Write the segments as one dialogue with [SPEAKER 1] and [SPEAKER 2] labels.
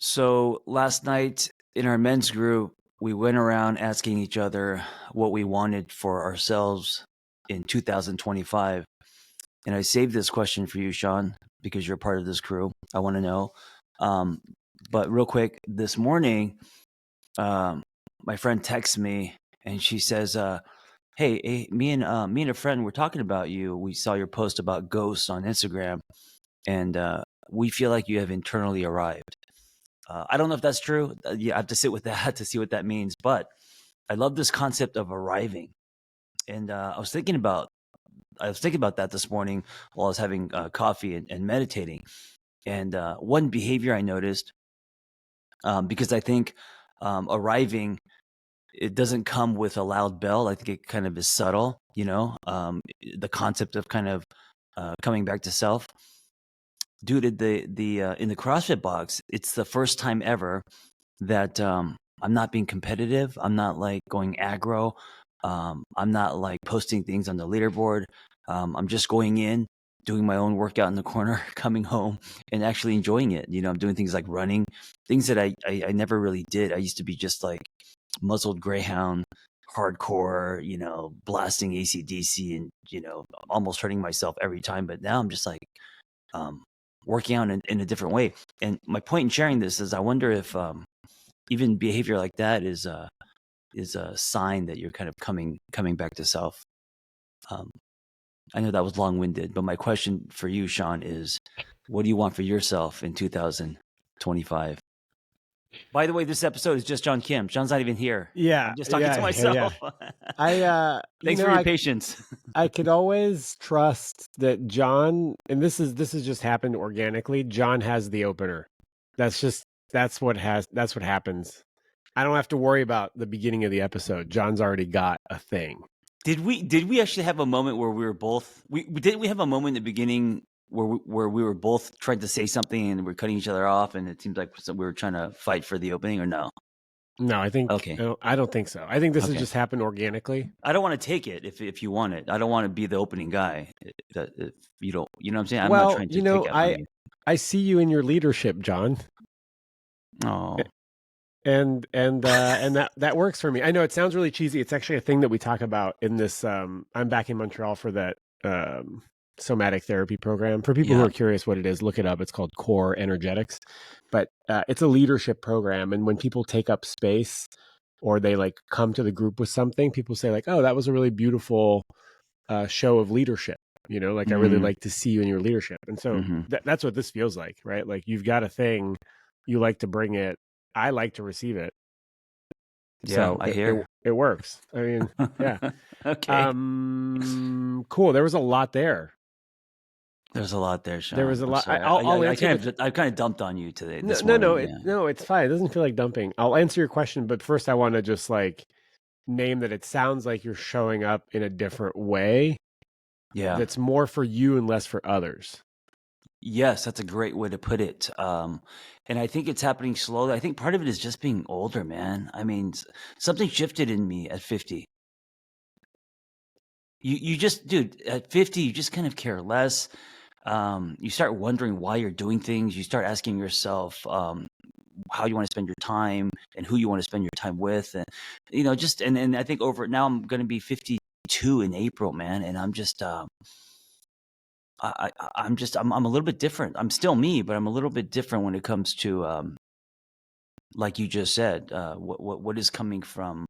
[SPEAKER 1] So last night in our men's group, we went around asking each other what we wanted for ourselves in 2025. And I saved this question for you, Shaun, because you're part of this crew. I want to know. Um, but real quick, this morning, um, my friend texts me and she says, hey, me and a friend were talking about you. We saw your post about ghosts on Instagram, and we feel like you have internally arrived. I don't know if that's true. Yeah, I have to sit with that to see what that means. But I love this concept of arriving, and I was thinking about that this morning while I was having coffee and meditating. And one behavior I noticed, because I think arriving, it doesn't come with a loud bell. I think it kind of is subtle. The concept of kind of coming back to self. Dude, at the in the CrossFit box, it's the first time ever that I'm not being competitive. I'm not like going aggro. I'm not like posting things on the leaderboard. I'm just going in, doing my own workout in the corner, coming home, and actually enjoying it. I'm doing things like running, things that I never really did. I used to be just like muzzled greyhound, hardcore, blasting AC/DC and, almost hurting myself every time. But now I'm just like um, working out in a different way. And my point in sharing this is I wonder if even behavior like that is a sign that you're kind of coming back to self. I know that was long-winded, but my question for you, Shaun, is what do you want for yourself in 2025? By the way, this episode is just John Kim. John's not even here.
[SPEAKER 2] Yeah,
[SPEAKER 1] I'm just talking to myself. Thanks for your patience.
[SPEAKER 2] I could always trust that John, and this is just happened organically. John has the opener. That's what happens. I don't have to worry about the beginning of the episode. John's already got a thing.
[SPEAKER 1] Did we actually have a moment where we were both we have a moment in the beginning where we were both trying to say something and we're cutting each other off, and it seems like we were trying to fight for the opening, or no?
[SPEAKER 2] No, I think
[SPEAKER 1] Okay.
[SPEAKER 2] no, I don't think so. I think this has just happened organically.
[SPEAKER 1] I don't want to take it if you want it. I don't want to be the opening guy. If you don't, you know what I'm saying? I'm not trying to take it from you.
[SPEAKER 2] I see you in your leadership, John.
[SPEAKER 1] Oh.
[SPEAKER 2] And that works for me. I know it sounds really cheesy. It's actually a thing that we talk about in this. I'm back in Montreal for that somatic therapy program. For people who are curious what it is, look it up. It's called Core Energetics, but it's a leadership program. And when people take up space or they like come to the group with something, people say like, "Oh, that was a really beautiful show of leadership." I really like to see you in your leadership. And so that's what this feels like, right? Like you've got a thing, you like to bring it. I like to receive it.
[SPEAKER 1] Yeah,
[SPEAKER 2] so
[SPEAKER 1] I hear
[SPEAKER 2] it works. I mean, yeah.
[SPEAKER 1] Okay.
[SPEAKER 2] Cool. There was a lot there.
[SPEAKER 1] There's a lot there, Shaun.
[SPEAKER 2] There was a lot.
[SPEAKER 1] I kind of dumped on you today.
[SPEAKER 2] No, it's fine. It doesn't feel like dumping. I'll answer your question, but first I want to just like name that it sounds like you're showing up in a different way.
[SPEAKER 1] Yeah.
[SPEAKER 2] That's more for you and less for others.
[SPEAKER 1] Yes, that's a great way to put it. And I think it's happening slowly. I think part of it is just being older, man. I mean, something shifted in me at 50. You just, dude, at 50, you just kind of care less. You start wondering why you're doing things. You start asking yourself how you want to spend your time and who you want to spend your time with. And, and I think now I'm going to be 52 in April, man. And I'm just, I'm a little bit different. I'm still me, but I'm a little bit different when it comes to, like you just said, what is coming from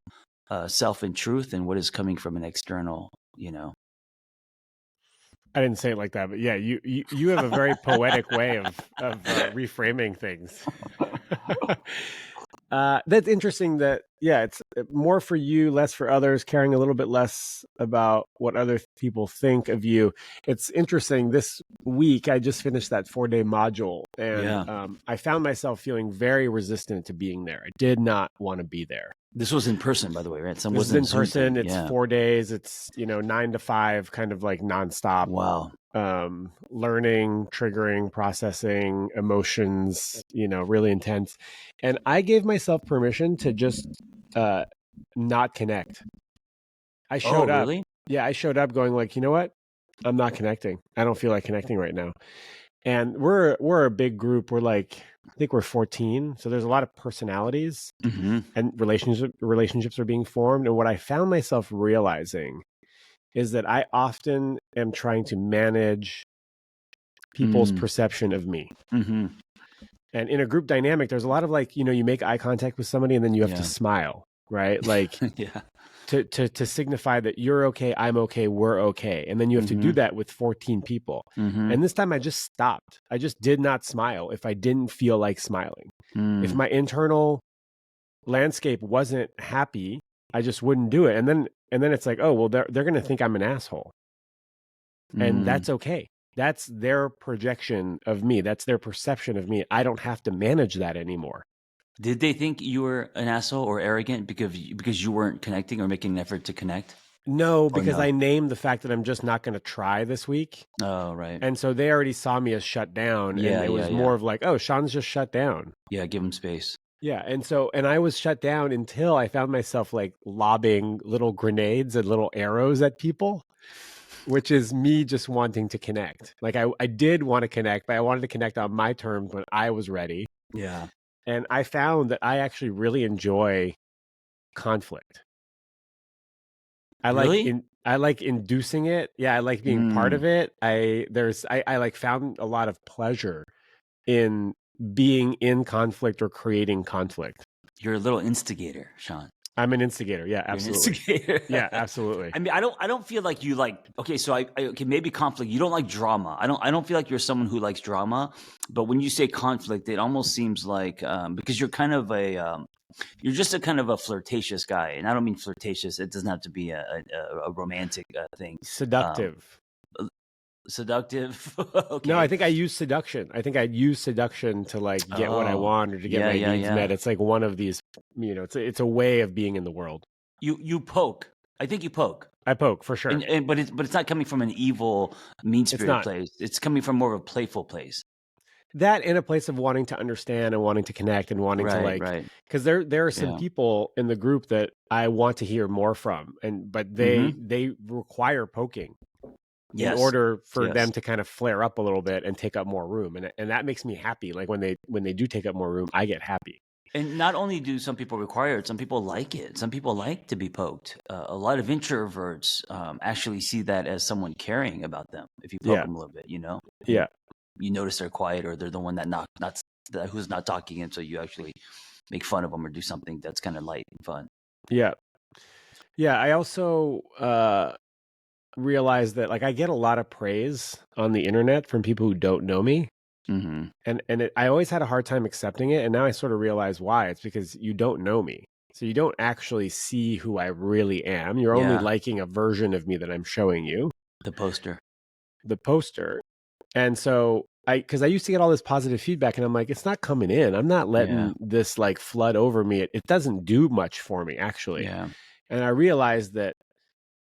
[SPEAKER 1] self and truth, and what is coming from an external,
[SPEAKER 2] I didn't say it like that, but yeah, you have a very poetic way of reframing things. That's interesting that, it's more for you, less for others, caring a little bit less about what other people think of you. It's interesting. This week, I just finished that 4-day module, and I found myself feeling very resistant to being there. I did not want to be there.
[SPEAKER 1] This was in person, by the way, right?
[SPEAKER 2] This is in person. It's 4 days. It's 9 to 5, kind of like nonstop.
[SPEAKER 1] Wow.
[SPEAKER 2] Learning, triggering, processing, emotions, really intense. And I gave myself permission to just not connect. I showed up.
[SPEAKER 1] Really?
[SPEAKER 2] Yeah, I showed up going like, you know what? I'm not connecting. I don't feel like connecting right now. And we're a big group. We're like I think we're 14. So there's a lot of personalities
[SPEAKER 1] Mm-hmm.
[SPEAKER 2] and relationships are being formed. And what I found myself realizing is that I often am trying to manage people's perception of me.
[SPEAKER 1] Mm-hmm.
[SPEAKER 2] And in a group dynamic, there's a lot of like, you make eye contact with somebody and then you have to smile, right? Like to signify that you're okay, I'm okay, we're okay. And then you have to do that with 14 people. And this time I just stopped. I just did not smile if I didn't feel like smiling. If my internal landscape wasn't happy, I just wouldn't do it. And then it's like, oh, well, they're going to think I'm an asshole. And that's okay. That's their projection of me. That's their perception of me. I don't have to manage that anymore.
[SPEAKER 1] Did they think you were an asshole or arrogant because you weren't connecting or making an effort to connect?
[SPEAKER 2] No, because I named the fact that I'm just not going to try this week.
[SPEAKER 1] Oh, right.
[SPEAKER 2] And so they already saw me as shut down. And it was more of like, oh, Shaun's just shut down.
[SPEAKER 1] Yeah, give him space.
[SPEAKER 2] Yeah. And I was shut down until I found myself like lobbing little grenades and little arrows at people, which is me just wanting to connect. Like I did want to connect, but I wanted to connect on my terms when I was ready.
[SPEAKER 1] Yeah.
[SPEAKER 2] And I found that I actually really enjoy conflict. I like inducing it. Yeah, I like being part of it. I like found a lot of pleasure in being in conflict or creating conflict.
[SPEAKER 1] You're a little instigator, Shaun.
[SPEAKER 2] I'm an instigator. Yeah, absolutely.
[SPEAKER 1] Instigator.
[SPEAKER 2] Yeah, absolutely.
[SPEAKER 1] I mean, I don't feel like you like. Okay, so okay, maybe conflict. You don't like drama. I don't feel like you're someone who likes drama. But when you say conflict, it almost seems like because you're kind of you're just a kind of a flirtatious guy, and I don't mean flirtatious. It doesn't have to be a romantic thing.
[SPEAKER 2] Seductive.
[SPEAKER 1] Seductive. Okay.
[SPEAKER 2] No, I think I use seduction. I think I use seduction to like get what I want or to get my needs met. It's like one of these, it's a way of being in the world.
[SPEAKER 1] You poke. I think you poke.
[SPEAKER 2] I poke for sure.
[SPEAKER 1] But it's not coming from an evil, mean-spirited place. It's coming from more of a playful place.
[SPEAKER 2] That in a place of wanting to understand and wanting to connect and wanting to like, because there are some people in the group that I want to hear more from, but they require poking. In order for them to kind of flare up a little bit and take up more room. And that makes me happy. Like when they do take up more room, I get happy.
[SPEAKER 1] And not only do some people require it, some people like it. Some people like to be poked. A lot of introverts actually see that as someone caring about them. If you poke them a little bit,
[SPEAKER 2] Yeah.
[SPEAKER 1] You notice they're quiet or they're the one who's not talking. And so you actually make fun of them or do something that's kind of light and fun.
[SPEAKER 2] Yeah. Yeah. I also, realize that like I get a lot of praise on the internet from people who don't know me, and I always had a hard time accepting it, and now I sort of realize why. It's because you don't know me, so you don't actually see who I really am. You're only liking a version of me that I'm showing you,
[SPEAKER 1] the poster.
[SPEAKER 2] And so because I used to get all this positive feedback, and I'm like, it's not coming in. I'm not letting this like flood over me. It doesn't do much for me actually. And I realized that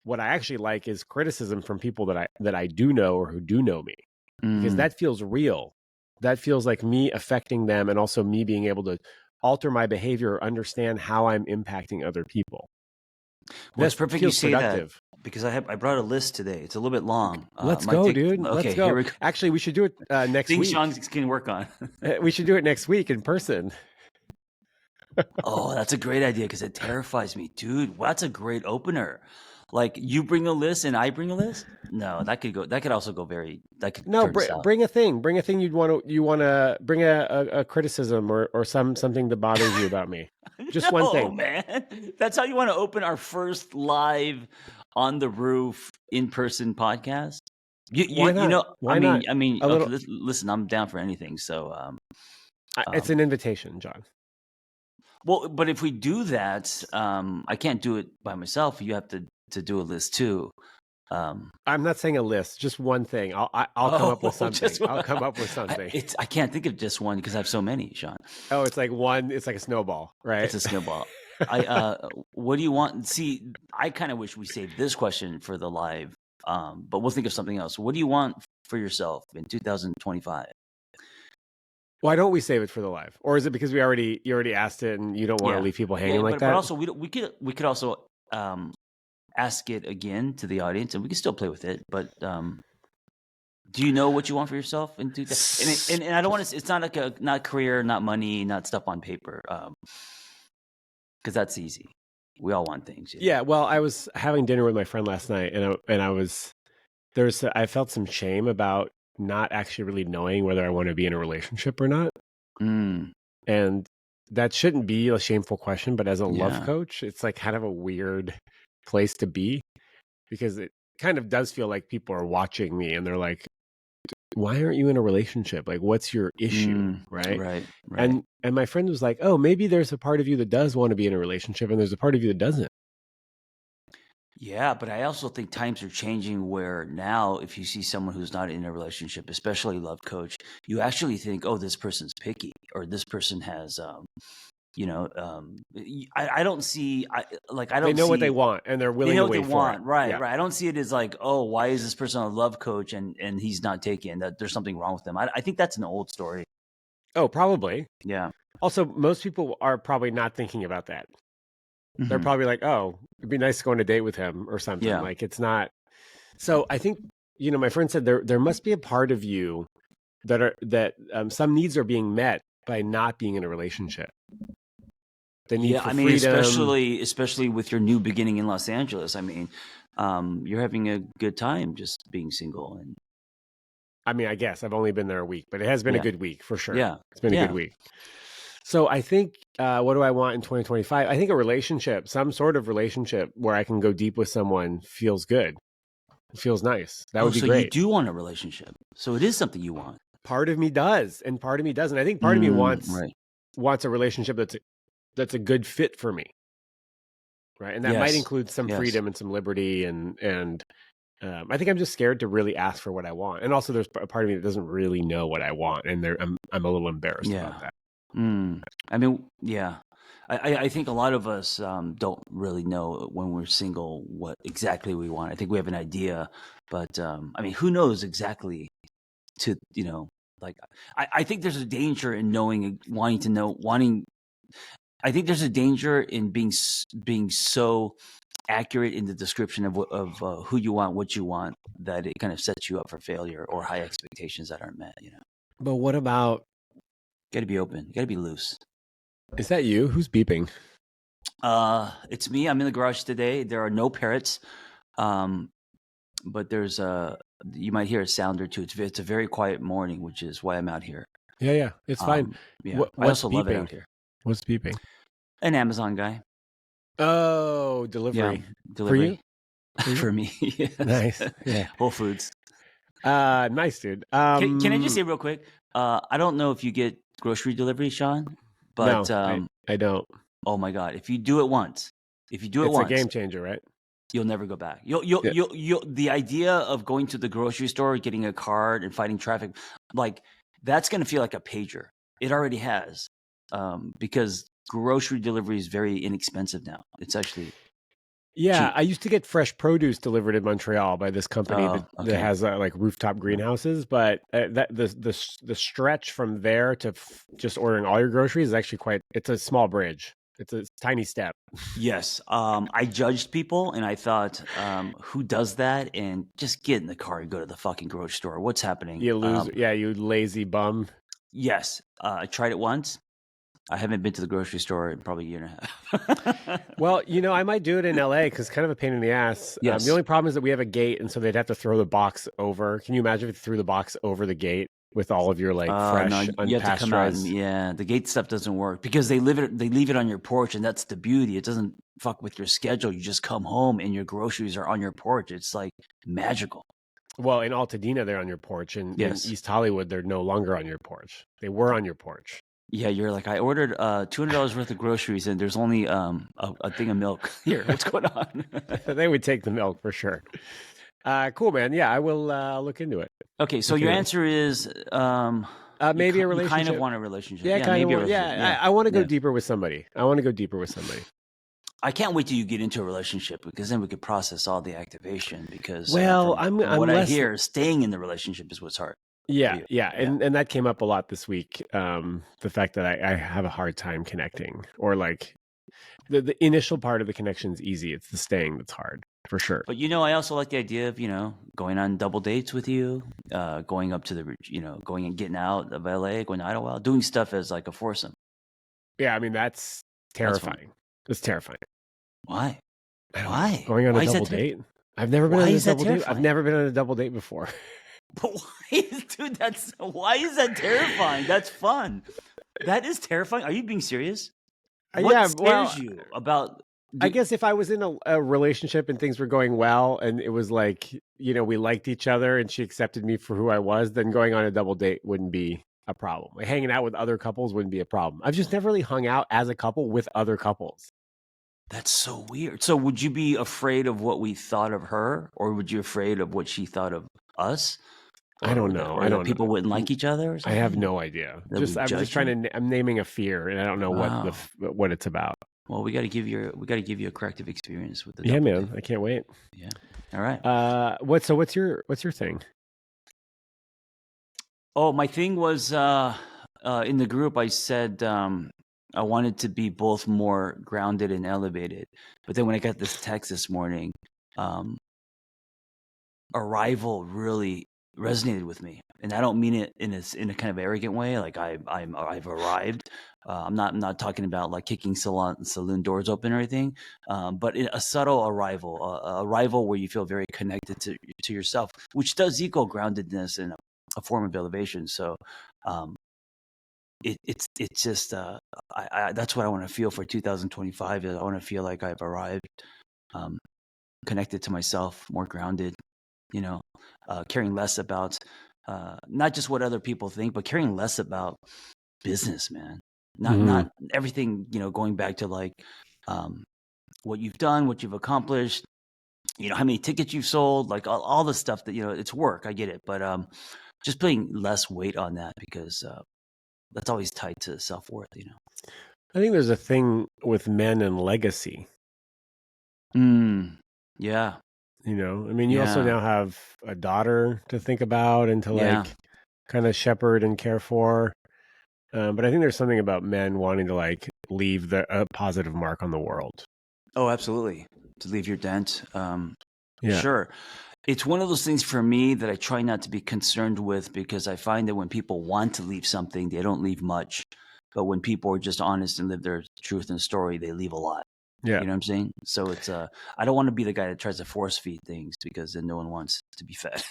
[SPEAKER 2] what I actually like is criticism from people that I do know or who do know me, because that feels real. That feels like me affecting them, and also me being able to alter my behavior or understand how I'm impacting other people.
[SPEAKER 1] Well, it's perfect you say that, because I brought a list today. It's a little bit long.
[SPEAKER 2] Let's go, dude. Let's go. Actually, we should do it next week.
[SPEAKER 1] Things Shaun can work on.
[SPEAKER 2] We should do it next week in person.
[SPEAKER 1] Oh, that's a great idea, because it terrifies me, dude. Well, that's a great opener. Like you bring a list and I bring a list. No, that could also go very. That could
[SPEAKER 2] bring a thing. Bring a thing you want to bring a criticism or something that bothers you about me. Just one thing,
[SPEAKER 1] man. That's how you want to open our first live on the roof in person podcast.
[SPEAKER 2] Why not? Why not?
[SPEAKER 1] I mean, listen, I'm down for anything. So
[SPEAKER 2] it's an invitation, John.
[SPEAKER 1] Well, but if we do that, I can't do it by myself. You have to do a list too.
[SPEAKER 2] I'm not saying a list, just one thing. I'll come up with something. I'll come up with something.
[SPEAKER 1] I can't think of just one because I have so many, Shaun.
[SPEAKER 2] Oh, it's like one. It's like a snowball, right?
[SPEAKER 1] It's a snowball. What do you want? See, I kind of wish we saved this question for the live, but we'll think of something else. What do you want for yourself in 2025?
[SPEAKER 2] Why don't we save it for the live? Or is it because you already asked it and you don't want to leave people hanging like that?
[SPEAKER 1] But also, we could also ask it again to the audience, and we can still play with it. But Do you know what you want for yourself in 2000? And I don't want to. It's not like not career, not money, not stuff on paper. Because that's easy. We all want things.
[SPEAKER 2] Yeah. Well, I was having dinner with my friend last night, and I felt some shame about not actually really knowing whether I want to be in a relationship or not. And that shouldn't be a shameful question, but as a love coach, it's like kind of a weird place to be, because it kind of does feel like people are watching me and they're like, why aren't you in a relationship? Like, what's your issue? Right. And my friend was like, oh, maybe there's a part of you that does want to be in a relationship and there's a part of you that doesn't.
[SPEAKER 1] Yeah, but I also think times are changing where now if you see someone who's not in a relationship, especially love coach, you actually think, oh, this person's picky, or this person has, I don't see,
[SPEAKER 2] They know what they want and they're willing to wait for it.
[SPEAKER 1] Right. I don't see it as like, oh, why is this person a love coach and he's not taking, that there's something wrong with them. I think that's an old story.
[SPEAKER 2] Oh, probably.
[SPEAKER 1] Yeah.
[SPEAKER 2] Also, most people are probably not thinking about that. They're probably like, oh, it'd be nice to go on a date with him or something.
[SPEAKER 1] Yeah.
[SPEAKER 2] Like, it's not. So I think, my friend said there must be a part of you that some needs are being met by not being in a relationship. The need for freedom.
[SPEAKER 1] especially with your new beginning in Los Angeles. I mean, you're having a good time just being single. And
[SPEAKER 2] I mean, I guess I've only been there a week, but it has been a good week for sure.
[SPEAKER 1] Yeah.
[SPEAKER 2] It's been a good week. So I think, what do I want in 2025? I think a relationship, some sort of relationship where I can go deep with someone feels good. It feels nice. That would be great.
[SPEAKER 1] So you do want a relationship. So it is something you want.
[SPEAKER 2] Part of me does, and part of me doesn't. I think part of me wants a relationship that's a good fit for me. Right. And that might include some freedom and some liberty. And I think I'm just scared to really ask for what I want. And also there's a part of me that doesn't really know what I want. And I'm a little embarrassed about that.
[SPEAKER 1] I mean, I think a lot of us don't really know when we're single what exactly we want. I think we have an idea, but I mean, who knows exactly like, I think there's a danger in I think there's a danger in being so accurate in the description of who you want, what you want, that it kind of sets you up for failure or high expectations that aren't met,
[SPEAKER 2] But what about...
[SPEAKER 1] Got to be open. Got to be loose.
[SPEAKER 2] Is that you? Who's beeping?
[SPEAKER 1] It's me. I'm in the garage today. There are no parrots, but there's you might hear a sound or two. It's a very quiet morning, which is why I'm out here.
[SPEAKER 2] Yeah, it's fine.
[SPEAKER 1] Yeah, I also love it out here.
[SPEAKER 2] What's beeping?
[SPEAKER 1] An Amazon guy.
[SPEAKER 2] Oh, delivery.
[SPEAKER 1] Delivery.
[SPEAKER 2] For you?
[SPEAKER 1] For me. Yes.
[SPEAKER 2] Nice. Yeah.
[SPEAKER 1] Whole Foods.
[SPEAKER 2] Nice, dude.
[SPEAKER 1] Can I just say real quick? I don't know if you get grocery delivery, Shaun, but
[SPEAKER 2] no, I don't.
[SPEAKER 1] Oh my God! If you do it once, it's
[SPEAKER 2] a game changer, right?
[SPEAKER 1] You'll never go back. You'll the idea of going to the grocery store, getting a card, and fighting traffic, like that's going to feel like a pager. It already has, because grocery delivery is very inexpensive now. It's actually cheap.
[SPEAKER 2] I used to get fresh produce delivered in Montreal by this company that has like rooftop greenhouses, but the stretch from there to just ordering all your groceries is actually it's a small bridge. It's a tiny step.
[SPEAKER 1] Yes. I judged people and I thought, who does that? And just get in the car and go to the fucking grocery store. What's happening?
[SPEAKER 2] You lazy bum.
[SPEAKER 1] Yes. I tried it once. I haven't been to the grocery store in probably a year and a half.
[SPEAKER 2] Well, I might do it in LA because it's kind of a pain in the ass.
[SPEAKER 1] Yes.
[SPEAKER 2] The only problem is that we have a gate, and so they'd have to throw the box over. Can you imagine if they threw the box over the gate with all of your fresh, unpasteurized?
[SPEAKER 1] You have to come out the gate stuff doesn't work because they leave it on your porch, and that's the beauty. It doesn't fuck with your schedule. You just come home and your groceries are on your porch. It's like magical.
[SPEAKER 2] Well, in Altadena, they're on your porch. In East Hollywood, they're no longer on your porch. They were on your porch.
[SPEAKER 1] Yeah, you're like, I ordered $200 worth of groceries and there's only a thing of milk. Here, what's going on?
[SPEAKER 2] They would take the milk for sure. Cool, man. Yeah, I will look into it.
[SPEAKER 1] Okay, so your answer is
[SPEAKER 2] maybe a relationship.
[SPEAKER 1] You kind of want a relationship.
[SPEAKER 2] Yeah, maybe a relationship. I want to go deeper with somebody. I
[SPEAKER 1] can't wait till you get into a relationship because then we could process all the activation. Because
[SPEAKER 2] I'm
[SPEAKER 1] I hear, staying in the relationship is what's hard.
[SPEAKER 2] Yeah. And that came up a lot this week. The fact that I have a hard time connecting, or like the initial part of the connection is easy. It's the staying that's hard. for sure.
[SPEAKER 1] But I also like the idea of going on double dates with you, going up to the going and getting out of LA, going to Idlewild, doing stuff as like a foursome.
[SPEAKER 2] Yeah, I mean that's terrifying. It's terrifying.
[SPEAKER 1] Why?
[SPEAKER 2] Why? Going on a double date? I've never been on a double date. I've never been on a double date before.
[SPEAKER 1] But why is that terrifying? That's fun. That is terrifying. Are you being serious? What scares you about?
[SPEAKER 2] I guess if I was in a relationship and things were going well and it was like, we liked each other and she accepted me for who I was, then going on a double date wouldn't be a problem. Like hanging out with other couples wouldn't be a problem. I've just never really hung out as a couple with other couples.
[SPEAKER 1] That's so weird. So would you be afraid of what we thought of her, or would you be afraid of what she thought of us?
[SPEAKER 2] I don't know.
[SPEAKER 1] I don't know. People wouldn't like each other or something?
[SPEAKER 2] I have no idea. I'm naming a fear and I don't know what it's about.
[SPEAKER 1] Well, we got to give you a corrective experience with the.
[SPEAKER 2] Yeah, man, I can't wait.
[SPEAKER 1] Yeah. All right.
[SPEAKER 2] What's your thing?
[SPEAKER 1] Oh, my thing was in the group. I said I wanted to be both more grounded and elevated, but then when I got this text this morning, arrival really resonated with me, and I don't mean it in a kind of arrogant way. Like I've arrived. I'm not talking about like kicking saloon doors open or anything, but a subtle arrival where you feel very connected to yourself, which does equal groundedness and a form of elevation. So it's just that's what I want to feel for 2025. Is I want to feel like I've arrived, connected to myself, more grounded. Caring less about not just what other people think, but caring less about business, man. Not everything, going back to like what you've done, what you've accomplished, how many tickets you've sold, like all the stuff that, it's work. I get it. But just putting less weight on that because that's always tied to self-worth,
[SPEAKER 2] I think there's a thing with men and legacy.
[SPEAKER 1] Yeah.
[SPEAKER 2] You also now have a daughter to think about and to kind of shepherd and care for. But I think there's something about men wanting to like leave a positive mark on the world.
[SPEAKER 1] Oh, absolutely. To leave your dent. Sure. It's one of those things for me that I try not to be concerned with because I find that when people want to leave something, they don't leave much. But when people are just honest and live their truth and story, they leave a lot.
[SPEAKER 2] Yeah.
[SPEAKER 1] You know what I'm saying? So it's I don't want to be the guy that tries to force feed things because then no one wants to be fed.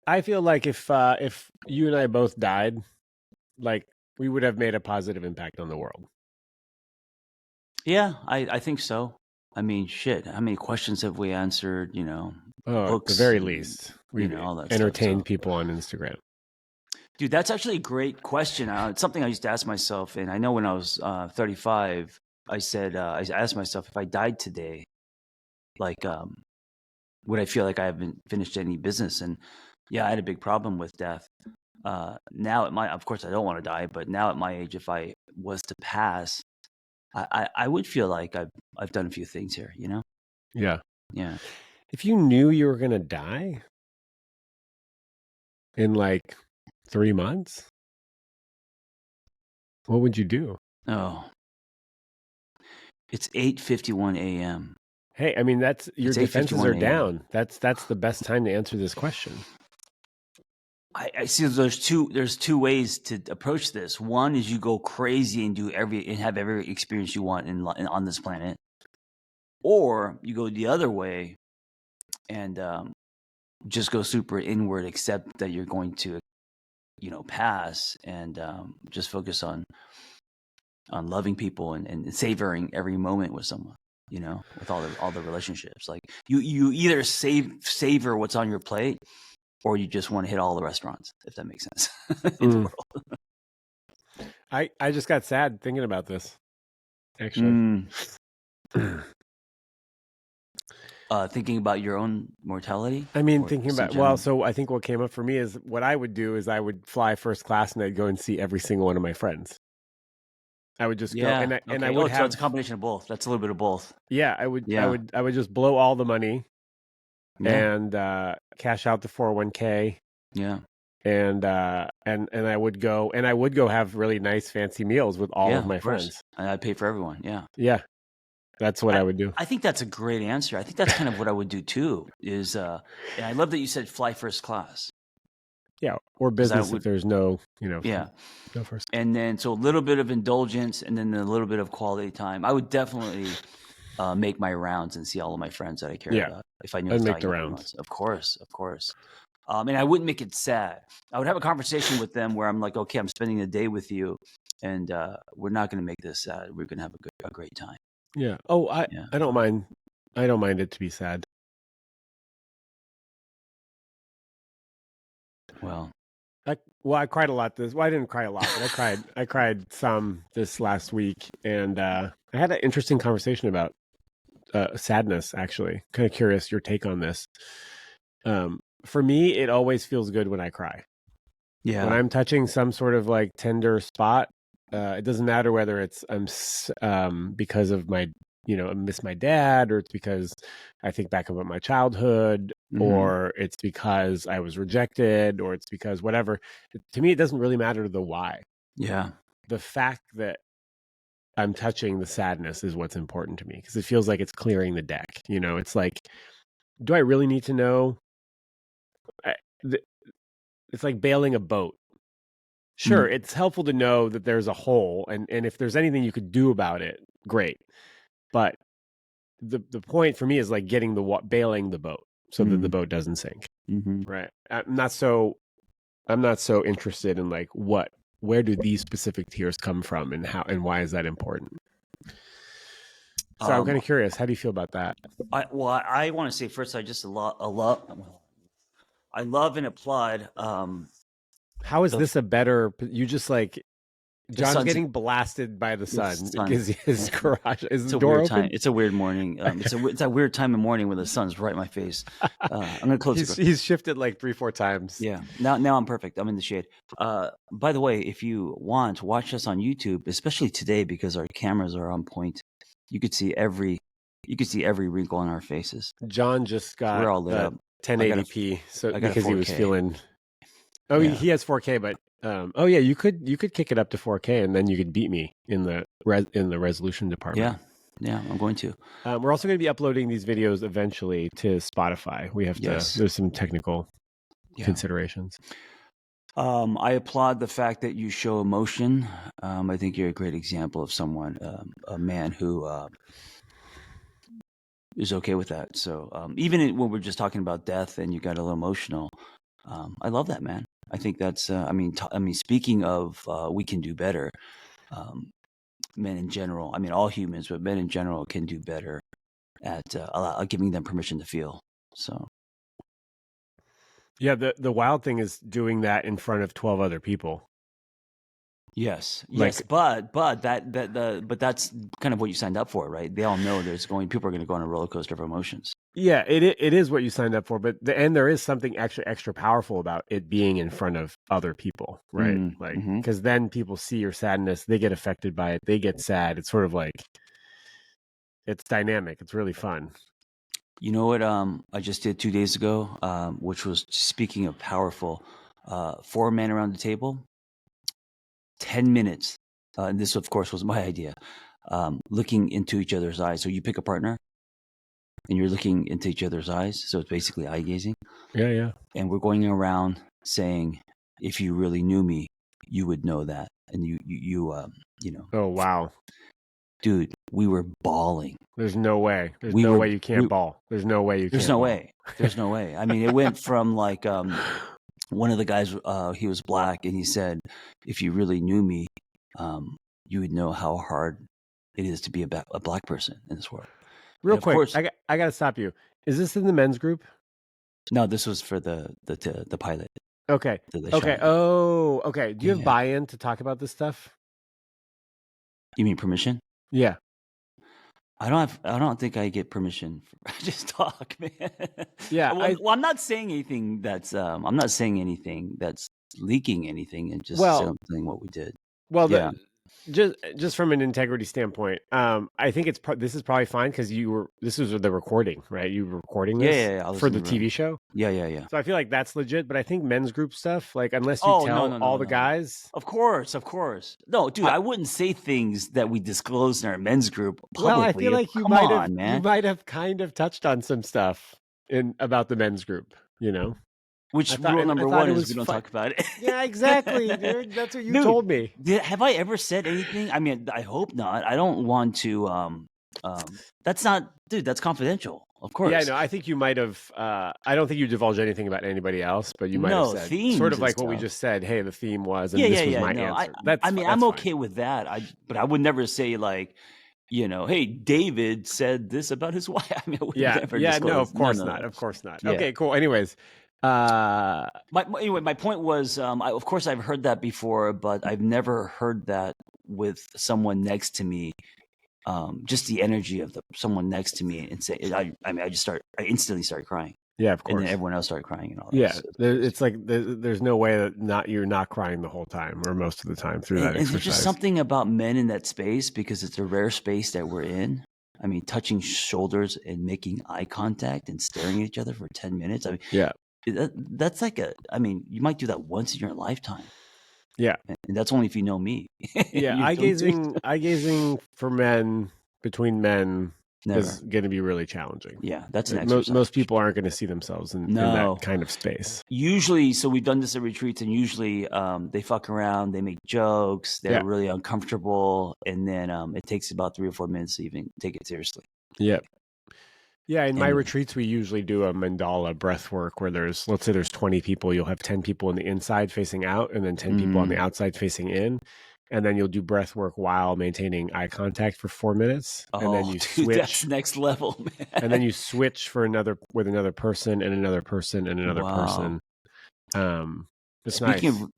[SPEAKER 2] I feel like if you and I both died, like we would have made a positive impact on the world.
[SPEAKER 1] Yeah, I think so. I mean, shit, how many questions have we answered, books,
[SPEAKER 2] at the very least. We've
[SPEAKER 1] all that
[SPEAKER 2] entertained
[SPEAKER 1] stuff,
[SPEAKER 2] people on Instagram.
[SPEAKER 1] Dude, that's actually a great question. It's something I used to ask myself, and I know when I was 35, I said, I asked myself, if I died today, like, would I feel like I haven't finished any business? And yeah, I had a big problem with death. Now of course I don't want to die, but now at my age, if I was to pass, I would feel like I've done a few things here,
[SPEAKER 2] Yeah.
[SPEAKER 1] Yeah.
[SPEAKER 2] If you knew you were going to die in like 3 months, what would you do?
[SPEAKER 1] Oh, it's 8:51 a.m.
[SPEAKER 2] Hey, I mean, that's your defenses are down. That's the best time to answer this question.
[SPEAKER 1] I see there's two ways to approach this. One is you go crazy and have every experience you want on this planet, or you go the other way and just go super inward, accept that you're going to, pass, and just focus on loving people and savoring every moment with someone. With all the relationships, like you either savor what's on your plate, or you just want to hit all the restaurants, if that makes sense. In the world.
[SPEAKER 2] I just got sad thinking about this, actually.
[SPEAKER 1] Thinking about your own mortality?
[SPEAKER 2] I mean, thinking about, so I think what came up for me is what I would do is I would fly first class and I'd go and see every single one of my friends. I would just go and I would have.
[SPEAKER 1] So it's a combination of both. That's a little bit of both.
[SPEAKER 2] Yeah, I would just blow all the money and cash out the 401k.
[SPEAKER 1] Yeah.
[SPEAKER 2] And I would go have really nice fancy meals with all of my friends.
[SPEAKER 1] And I'd pay for everyone. Yeah.
[SPEAKER 2] Yeah. That's what I would do.
[SPEAKER 1] I think that's a great answer. I think that's kind of what I would do too. And I love that you said fly first class.
[SPEAKER 2] Yeah, or business if there's no,
[SPEAKER 1] Yeah.
[SPEAKER 2] No first.
[SPEAKER 1] And then so a little bit of indulgence, and then a little bit of quality time. I would definitely make my rounds and see all of my friends that I care about. If I knew
[SPEAKER 2] I'd make the rounds.
[SPEAKER 1] Of course. And I wouldn't make it sad. I would have a conversation with them where I'm like, okay, I'm spending the day with you, and we're not going to make this sad. We're going to have a great time.
[SPEAKER 2] Yeah. Oh, I don't mind. I don't mind it to be sad.
[SPEAKER 1] Well,
[SPEAKER 2] I cried a lot I didn't cry a lot, but I cried some this last week, and I had an interesting conversation about sadness, actually. Kind of curious your take on this. For me, it always feels good when I cry.
[SPEAKER 1] Yeah.
[SPEAKER 2] When I'm touching some sort of like tender spot, it doesn't matter whether it's because of my, I miss my dad, or it's because I think back about my childhood, or it's because I was rejected, or it's because whatever. To me, it doesn't really matter the why.
[SPEAKER 1] Yeah.
[SPEAKER 2] The fact that I'm touching the sadness is what's important to me, because it feels like it's clearing the deck. It's like, do I really need to know? It's like bailing a boat. Sure, it's helpful to know that there's a hole, and if there's anything you could do about it, great. But the point for me is like getting bailing the boat so that the boat doesn't sink. Right. I'm not so interested in like where do these specific tears come from, and how and why is that important? So I'm kind of curious. How do you feel about that?
[SPEAKER 1] I want to say first, I love and applaud.
[SPEAKER 2] How is this a better? You just like John's getting blasted by the sun. His garage is the door open.
[SPEAKER 1] It's a weird morning. It's a weird time of morning when the sun's right in my face. I'm gonna close.
[SPEAKER 2] He's shifted like 3-4 times.
[SPEAKER 1] Yeah. Now I'm perfect. I'm in the shade. By the way, if you want to watch us on YouTube, especially today because our cameras are on point, you could see every wrinkle on our faces.
[SPEAKER 2] John just got
[SPEAKER 1] we're all lit up.
[SPEAKER 2] 1080p, because he was feeling. Oh, yeah. He has 4K, but you could kick it up to 4K, and then you could beat me in the resolution department.
[SPEAKER 1] Yeah, I'm going to.
[SPEAKER 2] We're also going to be uploading these videos eventually to Spotify. We have to. There's some technical considerations.
[SPEAKER 1] I applaud the fact that you show emotion. I think you're a great example of someone, a man who is okay with that. So even when we're just talking about death and you got a little emotional, I love that, man. I think that's. Speaking of, we can do better. Men in general, all humans, but men in general can do better at giving them permission to feel. So.
[SPEAKER 2] Yeah, the wild thing is doing that in front of 12 other people.
[SPEAKER 1] Yes, but that's kind of what you signed up for, right? They all know people are going to go on a roller coaster of emotions.
[SPEAKER 2] Yeah, it is what you signed up for, but there is something actually extra powerful about it being in front of other people, right? Because then people see your sadness, they get affected by it, they get sad. It's sort of like it's dynamic. It's really fun.
[SPEAKER 1] You know what? I just did 2 days ago, which was, speaking of powerful, 4 men around the table. 10 minutes, and this, of course, was my idea, looking into each other's eyes. So you pick a partner, and you're looking into each other's eyes. So it's basically eye gazing.
[SPEAKER 2] Yeah.
[SPEAKER 1] And we're going around saying, if you really knew me, you would know that. And you know.
[SPEAKER 2] Oh, wow.
[SPEAKER 1] Dude, we were bawling.
[SPEAKER 2] There's no way. There's no way you can't bawl. There's no way you can't.
[SPEAKER 1] There's no way. There's no way. It went from like... one of the guys, he was black, and he said, if you really knew me, you would know how hard it is to be a black person in this world.
[SPEAKER 2] Real quick, course, I got to stop you. Is this in the men's group?
[SPEAKER 1] No, this was for the pilot.
[SPEAKER 2] Okay. Okay. Oh, okay. Do you have buy-in to talk about this stuff?
[SPEAKER 1] You mean permission?
[SPEAKER 2] Yeah.
[SPEAKER 1] I don't think I get permission. I just talk, man.
[SPEAKER 2] Yeah.
[SPEAKER 1] I'm not saying anything that's. I'm not saying anything that's leaking anything, and just saying what we did.
[SPEAKER 2] Well, Just from an integrity standpoint, I think this is probably fine because this was the recording, right? You were recording this for the TV show.
[SPEAKER 1] Yeah.
[SPEAKER 2] So I feel like that's legit, but I think men's group stuff, like unless you tell all the guys,
[SPEAKER 1] of course. No, dude, I wouldn't say things that we disclose in our men's group publicly.
[SPEAKER 2] Well, I feel like you might have kind of touched on some stuff about the men's group, you know.
[SPEAKER 1] Which rule number one is we don't talk about it.
[SPEAKER 2] Yeah, exactly, dude. That's what you told me.
[SPEAKER 1] Have I ever said anything? I mean, I hope not. I don't want to. That's not, dude. That's confidential, of course.
[SPEAKER 2] Yeah, no. I think you might have. I don't think you divulged anything about anybody else, but you might have said sort of like what we just said. Hey, the theme was, and this was my answer.
[SPEAKER 1] I'm okay with that. But I would never say like, hey, David said this about his wife. I mean, I would never disclose.
[SPEAKER 2] No, of course not. Of course not. Yeah. Okay, cool. Anyways.
[SPEAKER 1] My point was, of course I've heard that before, but I've never heard that with someone next to me. Just the energy of someone next to me, and say, I instantly started crying.
[SPEAKER 2] Yeah, of course.
[SPEAKER 1] And then everyone else started crying and all that.
[SPEAKER 2] Yeah, it's like there's no way that you're not crying the whole time or most of the time through that exercise.
[SPEAKER 1] There's just something about men in that space because it's a rare space that we're in. I mean, touching shoulders and making eye contact and staring at each other for 10 minutes. I mean,
[SPEAKER 2] yeah.
[SPEAKER 1] That's like you might do that once in your lifetime.
[SPEAKER 2] Yeah.
[SPEAKER 1] And that's only if you know me.
[SPEAKER 2] Yeah. eye gazing for men, between men, is going to be really challenging.
[SPEAKER 1] Yeah. That's an exercise.
[SPEAKER 2] Most people aren't going to see themselves in that kind of space.
[SPEAKER 1] Usually, so we've done this at retreats, and usually they fuck around, they make jokes, they're really uncomfortable, and then it takes about 3 or 4 minutes to even take it seriously.
[SPEAKER 2] Yeah. Yeah, in my retreats, we usually do a mandala breath work where let's say there's 20 people, you'll have 10 people on the inside facing out and then 10 people on the outside facing in. And then you'll do breath work while maintaining eye contact for 4 minutes. And then you switch.
[SPEAKER 1] That's next level, man.
[SPEAKER 2] And then you switch with another person and another person and another person. It's